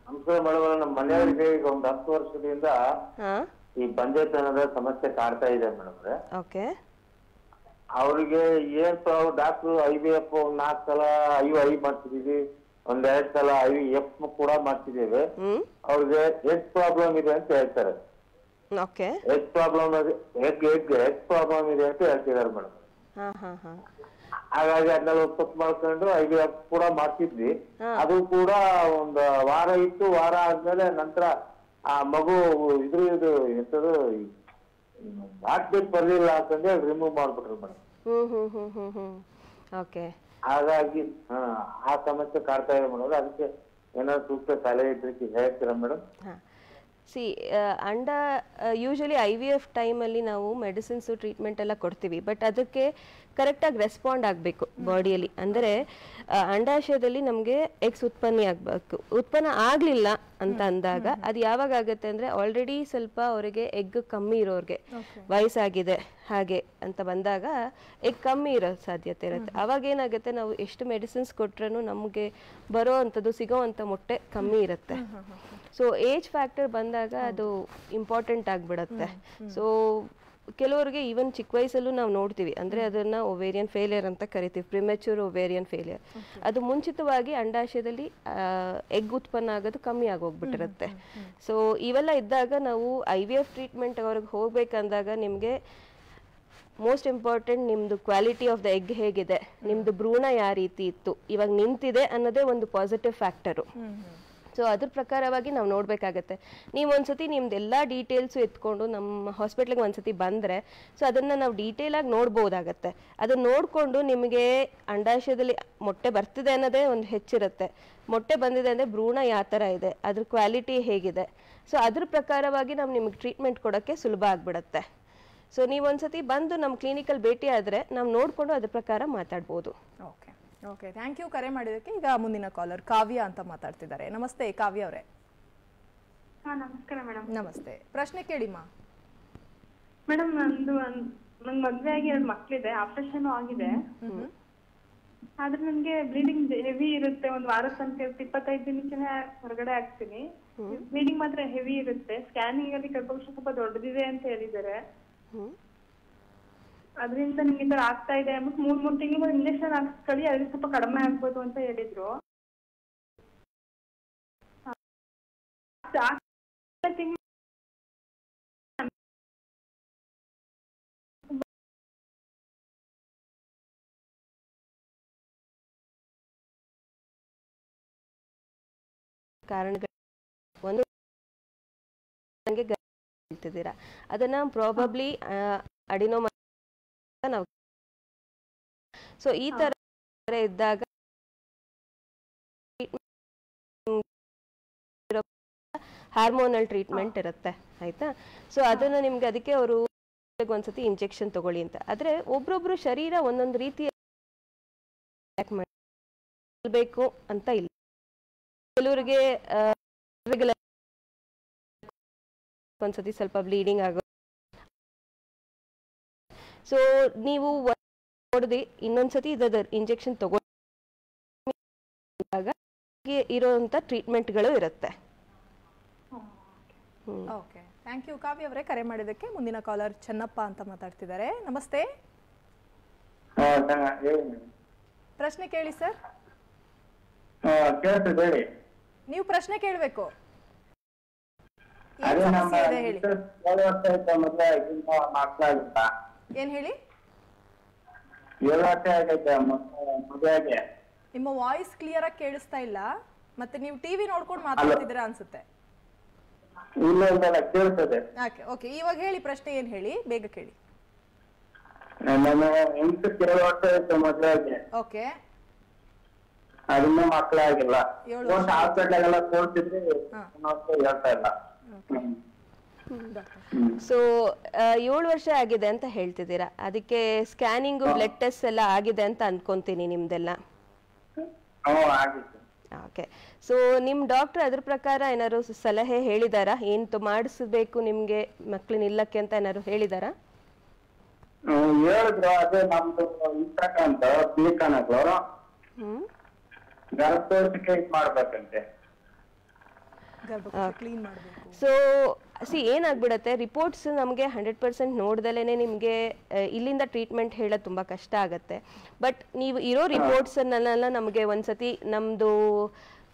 ನಮಸ್ಕಾರ ಮೇಡಮ್. ನಮ್ಮ ಮನೆಯವರಿಗೆ ಈಗ ಒಂದು 10 ವರ್ಷದಿಂದ ಈ ಬಂಜೆತನದ ಸಮಸ್ಯೆ ಕಾಡ್ತಾ ಇದೆ ಮೇಡಮ್. ಓಕೆ. ಅವ್ರಿಗೆ ಏನ್ ಡಾಕ್ಟರ್ IVF 4 ಸಲ IUI ಮಾಡ್ತಿದೀವಿ, 1-2 ಸಲ IVF ಕೂಡ ಮಾಡ್ತಿದ್ದೇವೆ. ಅವ್ರಿಗೆ ಎಗ್ ಪ್ರಾಬ್ಲಮ್ ಇದೆ ಅಂತ ಹೇಳ್ತಾರೆ. ಓಕೆ. ಎಗ್ ಪ್ರಾಬ್ಲಮ್ ಇದೆ ಅಂತ ಹೇಳ್ತಿದ್ದಾರೆ ಮೇಡಮ್. ಹಾಗಾಗಿ ಅದನ್ನೆಲ್ಲ ಉತ್ಪತ್ತಿ ಮಾಡ್ಕೊಂಡು IVF ಕೂಡ ಮಾಡ್ತಿದ್ವಿ. ಅದು ಕೂಡ ಒಂದು ವಾರ ಇತ್ತು, ವಾರ ಆದ್ಮೇಲೆ ನಂತರ ಆ ಮಗು ಇದು ಎಂತದು ಹಾರ್ಟ್ ಬೀಟ್ ಬರ್ಲಿಲ್ಲ ಅಂತಂದ್ರೆ ರಿಮೂವ್ ಮಾಡ್ಬಿಟ್ರು ಮೇಡಮ್. ಓಕೆ. ಹಾಗಾಗಿ ಆ ಸಮಸ್ಯೆ ಕಾಡ್ತಾ ಇದೆ ಮೇಡಮ್. ಅದಕ್ಕೆ ಏನಾದ್ರು ಸೂಕ್ತ ಸಲಹೆ ಇದ್ರಿಗೆ ಹೇಳ್ತೀರಾ ಮೇಡಮ್? ಸಿ ಯೂಶಲಿ IVF ಟೈಮಲ್ಲಿ ನಾವು ಮೆಡಿಸಿನ್ಸು ಟ್ರೀಟ್ಮೆಂಟ್ ಎಲ್ಲ ಕೊಡ್ತೀವಿ, ಬಟ್ ಅದಕ್ಕೆ ಕರೆಕ್ಟಾಗಿ ರೆಸ್ಪಾಂಡ್ ಆಗಬೇಕು ಬಾಡಿಯಲ್ಲಿ. ಅಂದರೆ ಅಂಡಾಶಯದಲ್ಲಿ ನಮಗೆ ಎಗ್ಸ್ ಉತ್ಪನ್ನ ಆಗಲಿಲ್ಲ ಅಂತ ಅಂದಾಗ ಅದು ಯಾವಾಗ ಆಗುತ್ತೆ ಅಂದರೆ ಆಲ್ರೆಡಿ ಸ್ವಲ್ಪ ಅವರಿಗೆ ಎಗ್ ಕಮ್ಮಿ ಇರೋರಿಗೆ, ವಯಸ್ಸಾಗಿದೆ ಹಾಗೆ ಅಂತ ಬಂದಾಗ ಎಗ್ ಕಮ್ಮಿ ಇರೋ ಸಾಧ್ಯತೆ ಇರುತ್ತೆ. ಅವಾಗ ಏನಾಗುತ್ತೆ, ನಾವು ಎಷ್ಟು ಮೆಡಿಸಿನ್ಸ್ ಕೊಟ್ರೂ ನಮಗೆ ಬರೋ ಅಂಥದ್ದು ಸಿಗೋ ಅಂಥ ಮೊಟ್ಟೆ ಕಮ್ಮಿ ಇರುತ್ತೆ. ಸೊ ಏಜ್ ಫ್ಯಾಕ್ಟರ್ ಬಂದಾಗ ಅದು ಇಂಪಾರ್ಟೆಂಟ್ ಆಗಿಬಿಡುತ್ತೆ. ಸೊ ಕೆಲವರಿಗೆ ಈವನ್ ಚಿಕ್ಕ ವಯಸ್ಸಲ್ಲೂ ನಾವು ನೋಡ್ತೀವಿ, ಅಂದರೆ ಅದನ್ನು ಒವೇರಿಯನ್ ಫೇಲಿಯರ್ ಅಂತ ಕರಿತೀವಿ, ಪ್ರಿಮೆಚೂರ್ ಒವೇರಿಯನ್ ಫೇಲಿಯರ್. ಅದು ಮುಂಚಿತವಾಗಿ ಅಂಡಾಶಯದಲ್ಲಿ ಎಗ್ ಉತ್ಪನ್ನ ಆಗೋದು ಕಮ್ಮಿ ಆಗೋಗ್ಬಿಟ್ಟಿರುತ್ತೆ. ಸೊ ಇವೆಲ್ಲ ಇದ್ದಾಗ ನಾವು IVF ಟ್ರೀಟ್ಮೆಂಟ್ ಅವ್ರಿಗೆ ಹೋಗ್ಬೇಕಂದಾಗ ನಿಮಗೆ ಮೋಸ್ಟ್ ಇಂಪಾರ್ಟೆಂಟ್ ನಿಮ್ಮದು ಕ್ವಾಲಿಟಿ ಆಫ್ ದ ಎಗ್ ಹೇಗಿದೆ, ನಿಮ್ಮದು ಭ್ರೂಣ ಯಾವ ರೀತಿ ಇತ್ತು, ಇವಾಗ ನಿಂತಿದೆ ಅನ್ನೋದೇ ಒಂದು ಪಾಸಿಟಿವ್ ಫ್ಯಾಕ್ಟರು. ಸೊ ಅದ್ರ ಪ್ರಕಾರವಾಗಿ ನಾವು ನೋಡಬೇಕಾಗತ್ತೆ. ನೀವು ಒಂದ್ಸತಿ ನಿಮ್ದೆಲ್ಲ ಡೀಟೇಲ್ಸು ಎತ್ಕೊಂಡು ನಮ್ಮ ಹಾಸ್ಪಿಟ್ಲಿಗೆ ಒಂದ್ಸತಿ ಬಂದರೆ ಸೊ ಅದನ್ನು ನಾವು ಡೀಟೇಲಾಗಿ ನೋಡ್ಬೋದಾಗತ್ತೆ. ಅದನ್ನು ನೋಡಿಕೊಂಡು ನಿಮಗೆ ಅಂಡಾಶಯದಲ್ಲಿ ಮೊಟ್ಟೆ ಬರ್ತಿದೆ ಅನ್ನೋದೇ ಒಂದು ಹೆಚ್ಚಿರುತ್ತೆ. ಮೊಟ್ಟೆ ಬಂದಿದೆ ಅಂದರೆ ಭ್ರೂಣ ಯಾವ ಥರ ಇದೆ, ಅದ್ರ ಕ್ವಾಲಿಟಿ ಹೇಗಿದೆ, ಸೊ ಅದ್ರ ಪ್ರಕಾರವಾಗಿ ನಾವು ನಿಮಗೆ ಟ್ರೀಟ್ಮೆಂಟ್ ಕೊಡೋಕ್ಕೆ ಸುಲಭ ಆಗಿಬಿಡುತ್ತೆ. ಸೊ ನೀವು ಒಂದ್ಸತಿ ಬಂದು ನಮ್ಮ ಕ್ಲಿನಿಕಲ್ಲಿ ಭೇಟಿ ಆದರೆ ನಾವು ನೋಡಿಕೊಂಡು ಅದ್ರ ಪ್ರಕಾರ ಮಾತಾಡ್ಬೋದು. ಓಕೆ ಓಕೆ, ಥ್ಯಾಂಕ್ ಯು ಕರೆ ಮಾಡಿದ್ದಕ್ಕೆ. ಈಗ ಮುಂದಿನ ಕಾಲರ್ ಕಾವ್ಯ ಅಂತ ಮಾತಾಡ್ತಿದ್ದಾರೆ. ನಮಸ್ತೆ ಕಾವ್ಯ ಅವರೇ. ನಮಸ್ಕಾರ ಮೇಡಮ್. ನಮಸ್ತೆ, ಪ್ರಶ್ನೆ ಕೇಳಿಮ್ಮ. ಮೇಡಮ್ ನನ್ ಮದ್ವೆ ಆಗಿ 2 ಮಕ್ಳಿದೆ, ಆಪರೇಷನ್ ಆಗಿದೆ. ಆದ್ರೆ ನನ್ಗೆ ಬ್ಲೀಡಿಂಗ್ ಹೆವಿ ಇರುತ್ತೆ. ಒಂದ್ ವಾರ ತನಕ 25 ದಿನಕ್ಕೆ ಹೊರಗಡೆ ಆಗ್ತೀನಿ. ಬ್ಲೀಡಿಂಗ್ ಮಾತ್ರ ಹೆವಿ ಇರುತ್ತೆ. ಸ್ಕ್ಯಾನಿಂಗ್ ಅಲ್ಲಿ ಗರ್ಭಕೋಶ ಸ್ವಲ್ಪ ದೊಡ್ಡದಿದೆ ಅಂತ ಹೇಳಿದ್ದಾರೆ. ಅದರಿಂದ ನಿಮ್ಗೆ ಈ ತರ ಆಗ್ತಾ ಇದೆ ಅಂದ್ಬಿಟ್ಟು 3 ತಿಂಗಳು ಇಂಜೆಕ್ಷನ್ ಹಾಕ್ಸ್ಕೊಳ್ಳಿ, ಅದ್ರಿಂದ ಸ್ವಲ್ಪ ಕಡಿಮೆ ಆಗ್ಬೋದು ಅಂತ ಹೇಳಿದ್ರು. ಕಾರಣಗಳು ಒಂದು ಹೇಳ್ತಿದ್ದೀರಾ, ಅದನ್ನ ಪ್ರಾಬಬ್ಲಿ ಅಡಿನೋಮ ನಾವು. ಸೊ ಈ ತರ ಇದ್ದಾಗ ಹಾರ್ಮೋನಲ್ ಟ್ರೀಟ್ಮೆಂಟ್ ಇರುತ್ತೆ, ಆಯ್ತಾ. ಸೊ ಅದನ್ನ ನಿಮ್ಗೆ ಅದಕ್ಕೆ ಅವರು ಒಂದ್ಸತಿ ಇಂಜೆಕ್ಷನ್ ತಗೊಳ್ಳಿ ಅಂತ. ಆದ್ರೆ ಒಬ್ರೊಬ್ರು ಶರೀರ ಒಂದೊಂದು ರೀತಿ ಬೇಕು ಅಂತ ಇಲ್ಲ. ಕೆಲವರಿಗೆ ಒಂದ್ಸತಿ ಸ್ವಲ್ಪ ಬ್ಲೀಡಿಂಗ್ ಆಗೋ, ಸೊ ನೀವು ನೋಡಿದಿ ಇನ್ನೊಂದ್ಸತಿ ಇದರ ಇಂಜೆಕ್ಷನ್ ತಗೊಂಡಾಗ ಇರೋಂಥ ಟ್ರೀಟ್ಮೆಂಟ್ಗಳು ಇರುತ್ತೆ. ಓಕೆ, ಥ್ಯಾಂಕ್ ಯು ಕಾವ್ಯ ಅವರೇ ಕರೆ ಮಾಡಿದ್ದಕ್ಕೆ. ಮುಂದಿನ ಕಾಲರ್ ಚೆನ್ನಪ್ಪ ಅಂತ ಮಾತಾಡ್ತಿದ್ದಾರೆ. ನಮಸ್ತೆ, ಪ್ರಶ್ನೆ ಕೇಳಿ ಸರ್. ನೀವು ಪ್ರಶ್ನೆ ಕೇಳಬೇಕು. ಏನ್ ಹೇಳಿ? ನಿಮ್ಮ ವಾಯ್ಸ್ ಕ್ಲಿಯರ್ ಆಗಿ ಕೇಳಿಸ್ತಾ ಇಲ್ಲ, ಮತ್ತೆ ನೀವು ಟಿವಿ ನೋಡ್ಕೊಂಡು ಮಾತಾಡ್ತಿದ್ದೀರಾ ಅನ್ಸುತ್ತೆ. ಓಕೆ, ಇವಾಗ ಹೇಳಿ ಪ್ರಶ್ನೆ ಏನ್ ಹೇಳಿ, ಬೇಗ ಕೇಳಿ. ಓಕೆ, ಅದನ್ನ ಮಕ್ಕಳಾಗಿಲ್ಲ, ಹಾಸ್ಪಿಟಲ್ ತೋರಿಸಿದ್ರೆ ಹೇಳ್ತಾ ಇಲ್ಲ. ಸೊ 7 ವರ್ಷ ಆಗಿದೆ ಅಂತ ಹೇಳ್ತಿದ್ದೀರಾ, ಅದಕ್ಕೆ ಸ್ಕ್ಯಾನಿಂಗು ಬ್ಲಡ್ ಟೆಸ್ಟ್ ಎಲ್ಲ ಆಗಿದೆ ಅಂತ ಅನ್ಕೊಂತೀನಿ ನಿಮ್ದೆಲ್ಲ. ಓಕೆ, ಸೊ ನಿಮ್ ಡಾಕ್ಟರ್ ಅದ್ರ ಪ್ರಕಾರ ಏನಾದ್ರು ಸಲಹೆ ಹೇಳಿದಾರಾ, ಏನ್ ಮಾಡಿಸ್ಬೇಕು ನಿಮ್ಗೆ ಮಕ್ಳನ್ನ ಇಲ್ಲಕ್ಕೆ ಅಂತ ಏನಾದ್ರು ಹೇಳಿದಾರಾ? ಹೇಳಿದ್ರು, ಅದೇ ನಮ್ದು ಇರ್ತಕ್ಕಂತ ಬೀಕನಗಳು ಗರ್ಭಕೋಶಕ್ಕೆ ಮಾಡ್ಬೇಕಂತೆ. ಸೊ ಏನಾಗ್ಬಿಡತ್ತೆ, ರಿಪೋರ್ಟ್ಸ್ ನಮಗೆ 100% ನೋಡ್ದಲೇ ನಿಮಗೆ ಇಲ್ಲಿಂದ ಟ್ರೀಟ್ಮೆಂಟ್ ಹೇಳೋದು ತುಂಬ ಕಷ್ಟ ಆಗುತ್ತೆ. ಬಟ್ ನೀವು ಇರೋ ರಿಪೋರ್ಟ್ಸನ್ನೆಲ್ಲ ನಮಗೆ ಒಂದ್ಸತಿ ನಮ್ಮದು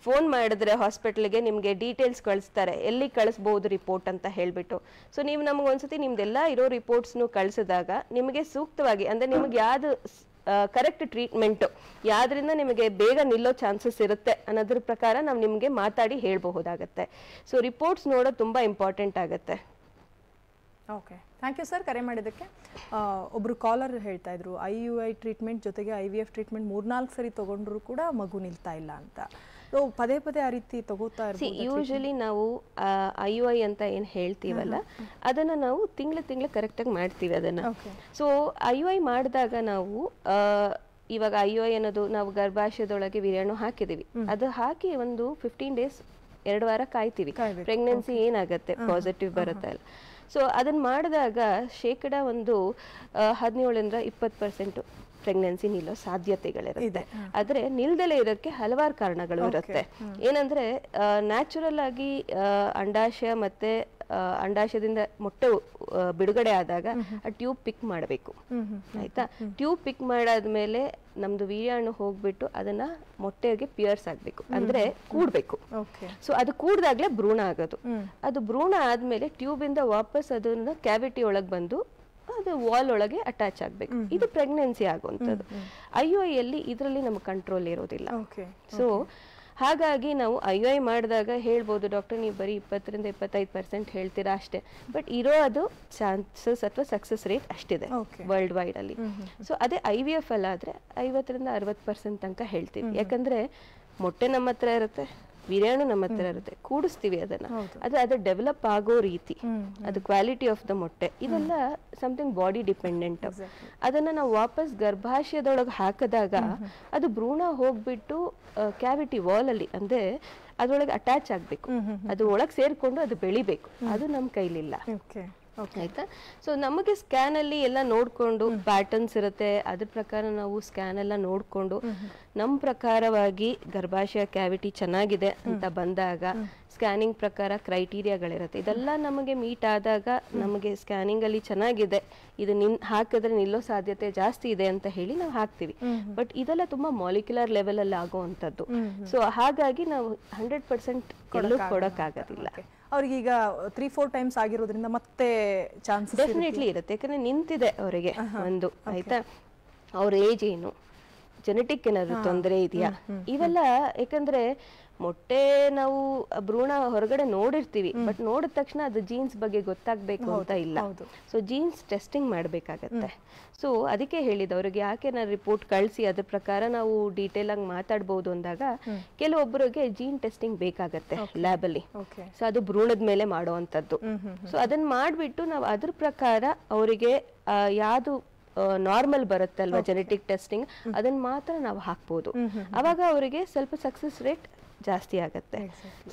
ಫೋನ್ ಮಾಡಿದ್ರೆ ಹಾಸ್ಪಿಟ್ಲಿಗೆ ನಿಮಗೆ ಡೀಟೇಲ್ಸ್ ಕಳಿಸ್ತಾರೆ, ಎಲ್ಲಿ ಕಳಿಸ್ಬೋದು ರಿಪೋರ್ಟ್ ಅಂತ ಹೇಳಿಬಿಟ್ಟು. ಸೊ ನೀವು ನಮಗೆ ಒಂದ್ಸತಿ ನಿಮ್ದೆಲ್ಲ ಇರೋ ರಿಪೋರ್ಟ್ಸ್ನು ಕಳಿಸಿದಾಗ ನಿಮಗೆ ಸೂಕ್ತವಾಗಿ, ಅಂದರೆ ನಿಮಗೆ ಯಾವುದು ಕರೆಕ್ಟ್ ಟ್ರೀಟ್ಮೆಂಟು, ಯಾವ್ದ್ರಿಂದ ನಿಮಗೆ ಬೇಗ ನಿಲ್ಲೋ ಚಾನ್ಸಸ್ ಇರುತ್ತೆ ಅನ್ನೋದ್ರ ಪ್ರಕಾರ ನಾವು ನಿಮಗೆ ಮಾತಾಡಿ ಹೇಳ್ಬಹುದಾಗತ್ತೆ. ಸೊ ರಿಪೋರ್ಟ್ಸ್ ನೋಡೋದು ತುಂಬ ಇಂಪಾರ್ಟೆಂಟ್ ಆಗುತ್ತೆ. ಓಕೆ, ಥ್ಯಾಂಕ್ ಯು ಸರ್ ಕರೆ ಮಾಡಿದ್ದಕ್ಕೆ. ಒಬ್ರು ಕಾಲರ್ ಹೇಳ್ತಾ ಇದ್ರು IUI ಟ್ರೀಟ್ಮೆಂಟ್ ಜೊತೆಗೆ IVF ಟ್ರೀಟ್ಮೆಂಟ್ 3-4 ಸರಿ ತಗೊಂಡ್ರು ಕೂಡ ಮಗು ನಿಲ್ತಾ ಇಲ್ಲ ಅಂತ. ಸೊ ಪದೇ ಪದೇ ಆ ರೀತಿ ತಗೋತಾ ಇರ್ಬೋದು. ಯೂಶಲಿ ನಾವು IUI ಅಂತ ಏನು ಹೇಳ್ತೀವಲ್ಲ, ಅದನ್ನ ನಾವು ತಿಂಗಳು ಕರೆಕ್ಟಾಗಿ ಮಾಡ್ತೀವಿ ಅದನ್ನ. ಸೊ IUI ಮಾಡಿದಾಗ ನಾವು ಇವಾಗ IUI ಅನ್ನೋದು ನಾವು ಗರ್ಭಾಶಯದೊಳಗೆ ವೀರ್ಯಾಣು ಹಾಕಿದೀವಿ, ಅದು ಹಾಕಿ ಒಂದು 15 ಡೇಸ್ 2 ವಾರ ಕಾಯ್ತೀವಿ, ಪ್ರೆಗ್ನೆನ್ಸಿ ಏನಾಗುತ್ತೆ ಪಾಸಿಟಿವ್ ಬರುತ್ತೆ ಅಲ್ಲ. ಸೊ ಅದನ್ನ ಮಾಡಿದಾಗ ಶೇಕಡ ಒಂದು 17-20% ಪ್ರೆಗ್ನೆನ್ಸಿ ನಿಲ್ಲೋ ಸಾಧ್ಯತೆಗಳಿರುತ್ತೆ. ಆದ್ರೆ ನಿಲ್ದಲೇ ಇರೋಕ್ಕೆ ಹಲವಾರು ಕಾರಣಗಳು ಇರುತ್ತೆ. ಏನಂದ್ರೆ ನ್ಯಾಚುರಲ್ ಆಗಿ ಅಂಡಾಶಯ ಮತ್ತೆ ಅಂಡಾಶಯದಿಂದ ಮೊಟ್ಟೆ ಬಿಡುಗಡೆ ಆದಾಗ ಆ ಟ್ಯೂಬ್ ಪಿಕ್ ಮಾಡಬೇಕು, ಆಯ್ತಾ. ಟ್ಯೂಬ್ ಪಿಕ್ ಮಾಡಾದ್ಮೇಲೆ ನಮ್ದು ವೀರ್ಯಾಣು ಹೋಗ್ಬಿಟ್ಟು ಅದನ್ನ ಮೊಟ್ಟೆಗೆ ಪಿಯರ್ಸ್ ಆಗ್ಬೇಕು, ಅಂದ್ರೆ ಕೂಡ್ಬೇಕು. ಸೊ ಅದು ಕೂಡ್ದಾಗ್ಲೇ ಭ್ರೂಣ ಆಗೋದು. ಅದು ಭ್ರೂಣ ಆದ್ಮೇಲೆ ಟ್ಯೂಬ್ ಇಂದ ವಾಪಸ್ ಅದನ್ನ ಕ್ಯಾವಿಟಿ ಒಳಗ್ ಬಂದು ಅದು ವಾಲ್ ಒಳಗೆ ಅಟ್ಯಾಚ್ ಆಗ್ಬೇಕು. ಇದು ಪ್ರೆಗ್ನೆನ್ಸಿ ಆಗುವಂಥದ್ದು. IUI ಅಲ್ಲಿ ಇದರಲ್ಲಿ ನಮ್ಗೆ ಕಂಟ್ರೋಲ್ ಇರೋದಿಲ್ಲ. ಸೊ ಹಾಗಾಗಿ ನಾವು IUI ಮಾಡಿದಾಗ ಹೇಳ್ಬೋದು, ಡಾಕ್ಟರ್ ನೀವು ಬರೀ 20-25% ಹೇಳ್ತೀರಾ ಅಷ್ಟೇ, ಬಟ್ ಇರೋ ಅದು ಚಾನ್ಸಸ್ ಅಥವಾ ಸಕ್ಸಸ್ ರೇಟ್ ಅಷ್ಟಿದೆ ವರ್ಲ್ಡ್ ವೈಡ್ ಅಲ್ಲಿ. ಸೊ ಅದೇ IVF ಅಲ್ಲಾದ್ರೆ 50-60% ತನಕ ಹೇಳ್ತೀವಿ. ಯಾಕಂದ್ರೆ ಮೊಟ್ಟೆ ನಮ್ಮ ಹತ್ರ ಇರುತ್ತೆ, ವೀರ್ಯಾಣು ನಮ್ಮ ಹತ್ರ ಇರುತ್ತೆ, ಕೂಡಿಸ್ತೀವಿ ಅದನ್ನ. ಅದು ಡೆವಲಪ್ ಆಗೋ ರೀತಿ, ಅದು ಕ್ವಾಲಿಟಿ ಆಫ್ ದ ಮೊಟ್ಟೆ, ಇದೆಲ್ಲ ಸಮಥಿಂಗ್ ಬಾಡಿ ಡಿಪೆಂಡೆಂಟ್. ಅದನ್ನ ನಾವು ವಾಪಸ್ ಗರ್ಭಾಶಯದೊಳಗೆ ಹಾಕಿದಾಗ ಅದು ಭ್ರೂಣ ಹೋಗ್ಬಿಟ್ಟು ಕ್ಯಾವಿಟಿ ವಾಲ್ ಅಲ್ಲಿ, ಅಂದ್ರೆ ಅದ್ರೊಳಗೆ ಅಟ್ಯಾಚ್ ಆಗ್ಬೇಕು, ಅದು ಒಳಗೆ ಸೇರ್ಕೊಂಡು ಅದು ಬೆಳಿಬೇಕು. ಅದು ನಮ್ಮ ಕೈಲಿಲ್ಲ, ಆಯ್ತಾ. ಸೊ ನಮಗೆ ಸ್ಕ್ಯಾನ್ ಅಲ್ಲಿ ಎಲ್ಲ ನೋಡ್ಕೊಂಡು ಪ್ಯಾಟರ್ನ್ಸ್ ಇರುತ್ತೆ, ಅದ್ರ ಪ್ರಕಾರ ನಾವು ಸ್ಕ್ಯಾನ್ ಎಲ್ಲ ನೋಡ್ಕೊಂಡು ನಮ್ಮ ಪ್ರಕಾರವಾಗಿ ಗರ್ಭಾಶಯ ಕ್ಯಾವಿಟಿ ಚೆನ್ನಾಗಿದೆ ಅಂತ ಬಂದಾಗ ಸ್ಕ್ಯಾನಿಂಗ್ ಪ್ರಕಾರ ಕ್ರೈಟೀರಿಯಾಗಳಿರುತ್ತೆ. ಇದೆಲ್ಲ ನಮಗೆ ಮೀಟ್ ಆದಾಗ ನಮಗೆ ಸ್ಕ್ಯಾನಿಂಗ್ ಅಲ್ಲಿ ಚೆನ್ನಾಗಿದೆ, ಇದು ಹಾಕಿದ್ರೆ ನಿಲ್ಲೋ ಸಾಧ್ಯತೆ ಜಾಸ್ತಿ ಇದೆ ಅಂತ ಹೇಳಿ ನಾವು ಹಾಕ್ತಿವಿ. ಬಟ್ ಇದೆಲ್ಲ ತುಂಬಾ ಮಾಲಿಕ್ಯುಲರ್ ಲೆವೆಲ್ ಅಲ್ಲಿ ಆಗುವಂತದ್ದು. ಸೊ ಹಾಗಾಗಿ ನಾವು 100% ಕೊಡೋಕ್ಕಾಗೋದಿಲ್ಲ. ಅವ್ರಿಗೀಗ 3-4 ಟೈಮ್ಸ್ ಆಗಿರೋದ್ರಿಂದ ಮತ್ತೆ ಚಾನ್ಸ್ ಡೆಫಿನೆಟ್ಲಿ ಇರುತ್ತೆ. ಯಾಕಂದ್ರೆ ನಿಂತಿದೆ ಅವರಿಗೆ ಒಂದು, ಆಯ್ತಾ. ಅವ್ರ ಏಜ್ ಏನು, ಜೆನೆಟಿಕ್ ಏನಾದ್ರು ತೊಂದರೆ ಇದೆಯಾ, ಇವೆಲ್ಲ. ಯಾಕಂದ್ರೆ ಮೊಟ್ಟೆ ನಾವು ಭ್ರೂಣ ಹೊರಗಡೆ ನೋಡಿರ್ತೀವಿ, ಬಟ್ ನೋಡಿದ ತಕ್ಷಣ ಅದು ಜೀನ್ಸ್ ಬಗ್ಗೆ ಗೊತ್ತಾಗ್ಬೇಕು ಅಂತ ಇಲ್ಲ. ಸೊ ಜೀನ್ಸ್ ಟೆಸ್ಟಿಂಗ್ ಮಾಡ್ಬೇಕಾಗತ್ತೆ. ಸೊ ಅದಕ್ಕೆ ಹೇಳಿದ ಅವ್ರಿಗೆ ಯಾಕೆ ನಾನು ರಿಪೋರ್ಟ್ ಕಳಿಸಿ ಅದ್ರ ಪ್ರಕಾರ ನಾವು ಡೀಟೇಲ್ ಆಗಿ ಮಾತಾಡ್ಬೋದು ಅಂದಾಗ ಕೆಲವೊಬ್ಬರಿಗೆ ಜೀನ್ ಟೆಸ್ಟಿಂಗ್ ಬೇಕಾಗತ್ತೆ ಲ್ಯಾಬ್ ಅಲ್ಲಿ. ಸೊ ಅದು ಭ್ರೂಣದ ಮೇಲೆ ಮಾಡುವಂತದ್ದು. ಸೊ ಅದನ್ನ ಮಾಡ್ಬಿಟ್ಟು ನಾವು ಅದ್ರ ಪ್ರಕಾರ ಅವರಿಗೆ ಯಾವ್ದು ನಾರ್ಮಲ್ ಬರುತ್ತಲ್ವಾ ಜೆನೆಟಿಕ್ ಟೆಸ್ಟಿಂಗ್, ಅದನ್ನ ಮಾತ್ರ ನಾವು ಹಾಕ್ಬೋದು. ಅವಾಗ ಅವರಿಗೆ ಸ್ವಲ್ಪ ಸಕ್ಸಸ್ ರೇಟ್ ಜಾಸ್ತಿ ಆಗತ್ತೆ.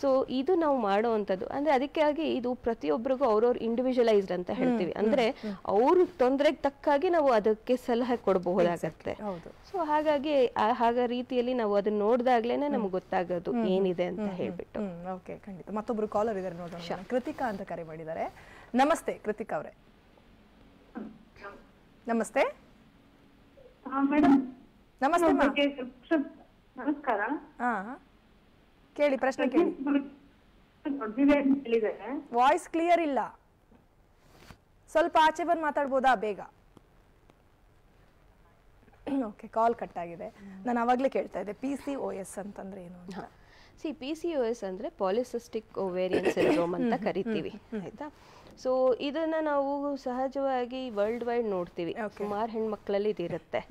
ಸೊ ಇದು ನಾವು ಮಾಡುವಂಥದ್ದು. ಅಂದ್ರೆ ಅದಕ್ಕಾಗಿ ಇದು ಪ್ರತಿಯೊಬ್ಬರಿಗೂ ಅವ್ರವ್ರ ಇಂಡಿವಿಜುವಲೈಸ್ಡ್ ಅಂತ ಹೇಳ್ತೀವಿ. ಅಂದ್ರೆ ಅವ್ರ ತೊಂದರೆಗೆ ತಕ್ಕಾಗಿ ನಾವು ಅದಕ್ಕೆ ಸಲಹೆ ಕೊಡಬಹುದಾಗತ್ತೆ. ಸೊ ಹಾಗಾಗಿ ರೀತಿಯಲ್ಲಿ ನಾವು ಅದನ್ನ ನೋಡಿದಾಗ್ಲೇನೆ ನಮ್ಗೆ ಗೊತ್ತಾಗೋದು ಏನಿದೆ ಅಂತ ಹೇಳ್ಬಿಟ್ಟು. ಓಕೆ, ಖಂಡಿತ. ಮತ್ತೊಬ್ರು ಕಾಲರ್ ಇದಾರೆ ನೋಡೋಣ. ಕೃತಿಕಾ ಅಂತ ಕರೆ ಮಾಡಿದ್ದಾರೆ. ನಮಸ್ತೆ ಕೃತಿಕಾ ಅವರೇ. ನಮಸ್ತೆ. ನಮಸ್ತೆ. ನಮಸ್ಕಾರ. ಕೇಳಿ, ಪ್ರಶ್ನೆ ಕೇಳಿ. ವಾಯ್ಸ್ ಕ್ಲಿಯರ್ ಇಲ್ಲ, ಸ್ವಲ್ಪ ಆಚೆ ಬಂದು ಮಾತಾಡ್ಬೋದಾ ಬೇಗ? ಓಕೆ, ಕಾಲ್ ಕಟ್ ಆಗಿದೆ. ನಾನು ಅವಾಗಲೇ ಕೇಳ್ತಾ ಇದ್ದೆ PCOS ಅಂತಂದ್ರೆ ಏನು ಅಂತ. PCOS ಅಂದ್ರೆ ಪಾಲಿಸಿಸ್ಟಿಕ್ ಓವೇರಿಯನ್ ಸಿಂಡ್ರೋಮ್ ಅಂತ ಕರಿತೀವಿ, ಆಯ್ತಾ. ಸೊ ಇದನ್ನ ನಾವು ಸಹಜವಾಗಿ ವರ್ಲ್ಡ್ ವೈಡ್ ನೋಡ್ತೀವಿ. ಸುಮಾರು ಹೆಣ್ಮಕ್ಳಲ್ಲಿ ಇದಿರುತ್ತೆ.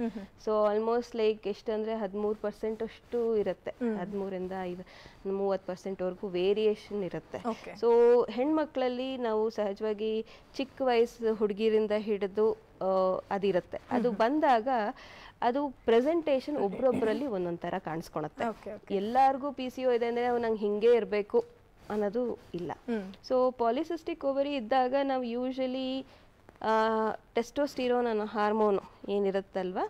ಸೊ ಆಲ್ಮೋಸ್ಟ್ ಲೈಕ್ ಎಷ್ಟಂದ್ರೆ 13% ಅಷ್ಟು ಇರುತ್ತೆ. 13-30% ವರೆಗೂ ವೇರಿಯೇಷನ್ ಇರುತ್ತೆ. ಸೊ ಹೆಣ್ಮಕ್ಳಲ್ಲಿ ನಾವು ಸಹಜವಾಗಿ ಚಿಕ್ಕ ವಯಸ್ಸು ಹುಡುಗಿರಿಂದ ಹಿಡಿದು ಅದಿರುತ್ತೆ. ಅದು ಬಂದಾಗ ಅದು ಪ್ರೆಸೆಂಟೇಷನ್ ಒಬ್ರೊಬ್ಬರಲ್ಲಿ ಒಂದೊಂದ್ ತರ ಕಾಣಿಸ್ಕೊಳತ್ತೆ. ಎಲ್ಲಾರ್ಗೂ PCO ಇದೆ ಅಂದ್ರೆ ನಂಗೆ ಹಿಂಗೆ ಇರಬೇಕು ಅನ್ನೋದು ಇಲ್ಲ. ಸೊ ಪಾಲಿಸಿಸ್ಟಿಕ್ ಓವರಿ ಇದ್ದಾಗ ನಾವು ಯೂಶಲಿ ಟೆಸ್ಟೋಸ್ಟಿರೋನ್ ಅನ್ನೋ ಹಾರ್ಮೋನ್ ಏನಿರುತ್ತಲ್ವಾ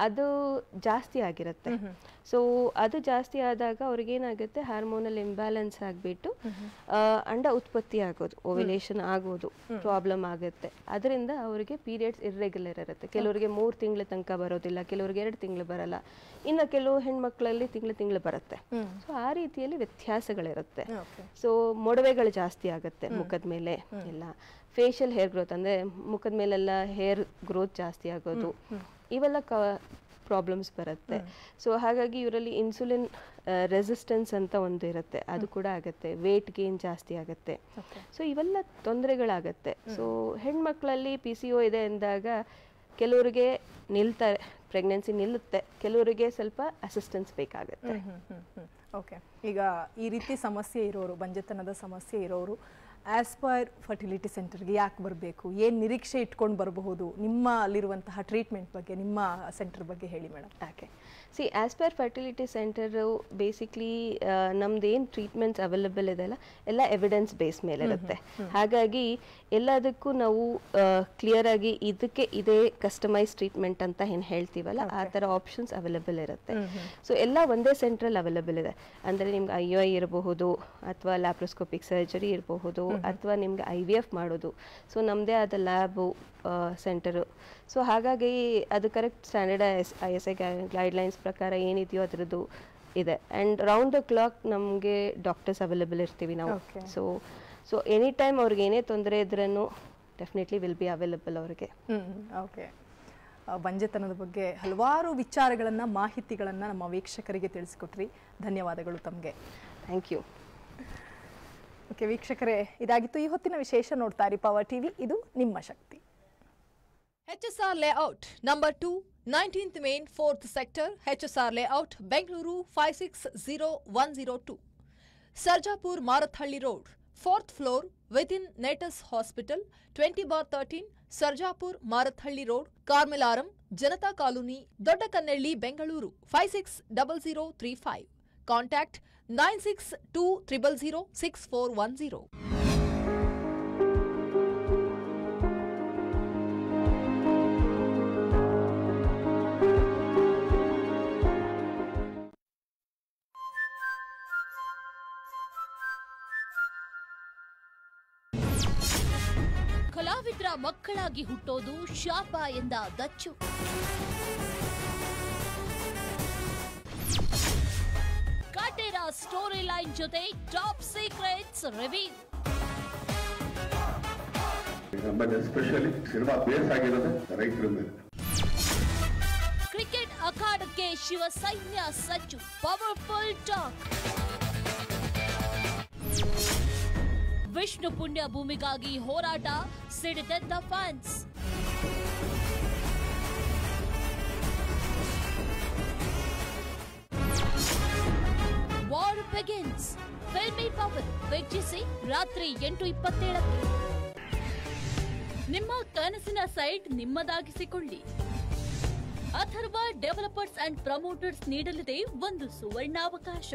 ಅದು ಜಾಸ್ತಿ ಆಗಿರುತ್ತೆ. ಸೊ ಅದು ಜಾಸ್ತಿ ಆದಾಗ ಅವ್ರಿಗೇನಾಗುತ್ತೆ, ಹಾರ್ಮೋನಲ್ ಇಂಬ್ಯಾಲೆನ್ಸ್ ಆಗಿಬಿಟ್ಟು ಅಂಡ ಉತ್ಪತ್ತಿ ಆಗೋದು, ಓವ್ಯುಲೇಷನ್ ಆಗೋದು ಪ್ರಾಬ್ಲಮ್ ಆಗುತ್ತೆ. ಅದರಿಂದ ಅವರಿಗೆ ಪೀರಿಯಡ್ಸ್ ಇರ್ರೆಗ್ಯುಲರ್ ಇರುತ್ತೆ. ಕೆಲವರಿಗೆ 3 ತಿಂಗಳ ತನಕ ಬರೋದಿಲ್ಲ, ಕೆಲವರಿಗೆ 2 ತಿಂಗಳು ಬರಲ್ಲ, ಇನ್ನು ಕೆಲವು ಹೆಣ್ಮಕ್ಳಲ್ಲಿ ತಿಂಗಳು ಬರುತ್ತೆ. ಸೊ ಆ ರೀತಿಯಲ್ಲಿ ವ್ಯತ್ಯಾಸಗಳಿರುತ್ತೆ. ಸೊ ಮೊಡವೆಗಳು ಜಾಸ್ತಿ ಆಗುತ್ತೆ ಮುಖದ ಮೇಲೆ ಎಲ್ಲ. ಫೇಶಿಯಲ್ ಹೇರ್ ಗ್ರೋತ್ ಅಂದ್ರೆ ಮುಖದ ಮೇಲೆಲ್ಲ ಹೇರ್ ಗ್ರೋತ್ ಜಾಸ್ತಿ ಆಗೋದು, ಇವೆಲ್ಲ ಪ್ರಾಬ್ಲಮ್ಸ್ ಬರುತ್ತೆ. ಸೊ ಹಾಗಾಗಿ ಇವರಲ್ಲಿ ಇನ್ಸುಲಿನ್ ರೆಸಿಸ್ಟೆನ್ಸ್ ಅಂತ ಒಂದು ಇರುತ್ತೆ, ಅದು ಕೂಡ ಆಗುತ್ತೆ. ವೇಟ್ ಗೇನ್ ಜಾಸ್ತಿ ಆಗುತ್ತೆ. ಸೊ ಇವೆಲ್ಲ ತೊಂದರೆಗಳಾಗತ್ತೆ. ಸೊ ಹೆಣ್ಮಕ್ಳಲ್ಲಿ PCO ಇದೆ ಅಂದಾಗ ಕೆಲವರಿಗೆ ನಿಲ್ತಾರೆ, ಪ್ರೆಗ್ನೆನ್ಸಿ ನಿಲ್ಲುತ್ತೆ, ಕೆಲವರಿಗೆ ಸ್ವಲ್ಪ ಅಸಿಸ್ಟೆನ್ಸ್ ಬೇಕಾಗುತ್ತೆ. ಓಕೆ, ಈಗ ಈ ರೀತಿ ಸಮಸ್ಯೆ ಇರೋರು, ಬಂಜೆತನದ ಸಮಸ್ಯೆ ಇರೋರು ಆಸ್ಪೈರ್ ಫರ್ಟಿಲಿಟಿ ಸೆಂಟರ್ಗೆ ಯಾಕೆ ಬರಬೇಕು, ಏನು ನಿರೀಕ್ಷೆ ಇಟ್ಕೊಂಡು ಬರಬಹುದು, ನಿಮ್ಮ ಅಲ್ಲಿರುವಂತಹ ಟ್ರೀಟ್ಮೆಂಟ್ ಬಗ್ಗೆ, ನಿಮ್ಮ ಸೆಂಟರ್ ಬಗ್ಗೆ ಹೇಳಿ madam. Okay, see Aspire fertility centre basically ನಮ್ದೇನು ಟ್ರೀಟ್ಮೆಂಟ್ಸ್ ಅವೈಲಬಲ್ ಇದೆಲ್ಲ ಎಲ್ಲ ಎವಿಡೆನ್ಸ್ ಬೇಸ್ ಮೇಲೆ ಇರುತ್ತೆ. ಹಾಗಾಗಿ ಎಲ್ಲದಕ್ಕೂ ನಾವು ಕ್ಲಿಯರ್ ಆಗಿ ಇದಕ್ಕೆ ಇದೇ ಕಸ್ಟಮೈಸ್ ಟ್ರೀಟ್ಮೆಂಟ್ ಅಂತ ಏನು ಹೇಳ್ತೀವಲ್ಲ ಆ ಥರ ಆಪ್ಷನ್ಸ್ ಅವೈಲಬಲ್ ಇರುತ್ತೆ. ಸೊ ಎಲ್ಲ ಒಂದೇ ಸೆಂಟ್ರಲ್ಲಿ ಅವೈಲಬಲ್ ಇದೆ. ಅಂದರೆ ನಿಮ್ಗೆ IUI ಇರಬಹುದು, ಅಥವಾ ಲ್ಯಾಪ್ರೋಸ್ಕೋಪಿಕ್ ಸರ್ಜರಿ ಇರಬಹುದು, ಅಥವಾ ನಿಮ್ಗೆ IVF ಮಾಡೋದು. ಸೊ ನಮ್ಮದೇ ಆದ ಲ್ಯಾಬು ಸೆಂಟರು. ಸೊ ಹಾಗಾಗಿ ಅದು ಕರೆಕ್ಟ್ ಸ್ಟ್ಯಾಂಡರ್ಡ್ ISI ಗೈಡ್ಲೈನ್ಸ್ ಪ್ರಕಾರ ಏನಿದೆಯೋ ಅದರದ್ದು ಇದೆ. ಆ್ಯಂಡ್ ರೌಂಡ್ ದ ಕ್ಲಾಕ್ ನಮಗೆ ಡಾಕ್ಟರ್ಸ್ ಅವೈಲೇಬಲ್ ಇರ್ತೀವಿ ನಾವು. ಸೊ ಎನಿ ಟೈಮ್ ಅವ್ರಿಗೆ ಏನೇ ತೊಂದರೆ ಇದ್ರೂ ಡೆಫಿನೆಟ್ಲಿ ವಿಲ್ ಬಿ ಅವೈಲೇಬಲ್ ಅವ್ರಿಗೆ. ಓಕೆ, ಬಂಜೆತನದ ಬಗ್ಗೆ ಹಲವಾರು ವಿಚಾರಗಳನ್ನು, ಮಾಹಿತಿಗಳನ್ನು ನಮ್ಮ ವೀಕ್ಷಕರಿಗೆ ತಿಳಿಸಿಕೊಟ್ರಿ. ಧನ್ಯವಾದಗಳು ತಮಗೆ. Thank you. ಓಕೆ ವೀಕ್ಷಕರೇ, ಇದಾಗಿತ್ತು ಈ ಹೊತ್ತಿನ ವಿಶೇಷ. ನೋಡ್ತಾ ಇರಿ ಪವರ್ ಟಿವಿ, ಇದು ನಿಮ್ಮ ಶಕ್ತಿ. HSR Layout number 2, 19th Main, 4th Sector, HSR Layout, Bengaluru 560102. Sarjapur Marathalli Road, 4th floor, within Natus Hospital, 20/13, Sarjapur Marathalli Road, Karmelaram, Janata Colony, Dodakannelli, Bengaluru 560035. Contact 9620006410. ಕಲಾವಿದರ ಮಕ್ಕಳಾಗಿ ಹುಟ್ಟೋದು ಶಾಪ ಎಂದ ದಚ್ಚು. ಕಾಟೇರ ಸ್ಟೋರಿ ಲೈನ್ ಜೊತೆ top secrets reveal. ನಮ್ಮಲ್ಲಿ especially cinema base ಆಗಿರೋದು ರೈತರ ಮೇಲೆ. ಕ್ರಿಕೆಟ್ ಅಖಾಡಕ್ಕೆ ಶಿವ ಸೈನ್ಯ ಸಜ್ಜು, ಪವರ್ಫುಲ್ ಟಾಕ್. ವಿಷ್ಣು ಪುಣ್ಯ ಭೂಮಿಗಾಗಿ ಹೋರಾಟ, ಸಿಡಿದೆದ್ದ fans. War begins. Filmy power ವೀಕ್ಷಿಸಿ ರಾತ್ರಿ 8:27ಕ್ಕೆ. ನಿಮ್ಮ ಕನಸಿನ ಸೈಟ್ ನಿಮ್ಮದಾಗಿಸಿಕೊಳ್ಳಿ. ಅಥರ್ವ ಡೆವಲಪರ್ಸ್ ಅಂಡ್ ಪ್ರಮೋಟರ್ಸ್ ನೀಡಲಿದೆ ಒಂದು ಸುವರ್ಣಾವಕಾಶ.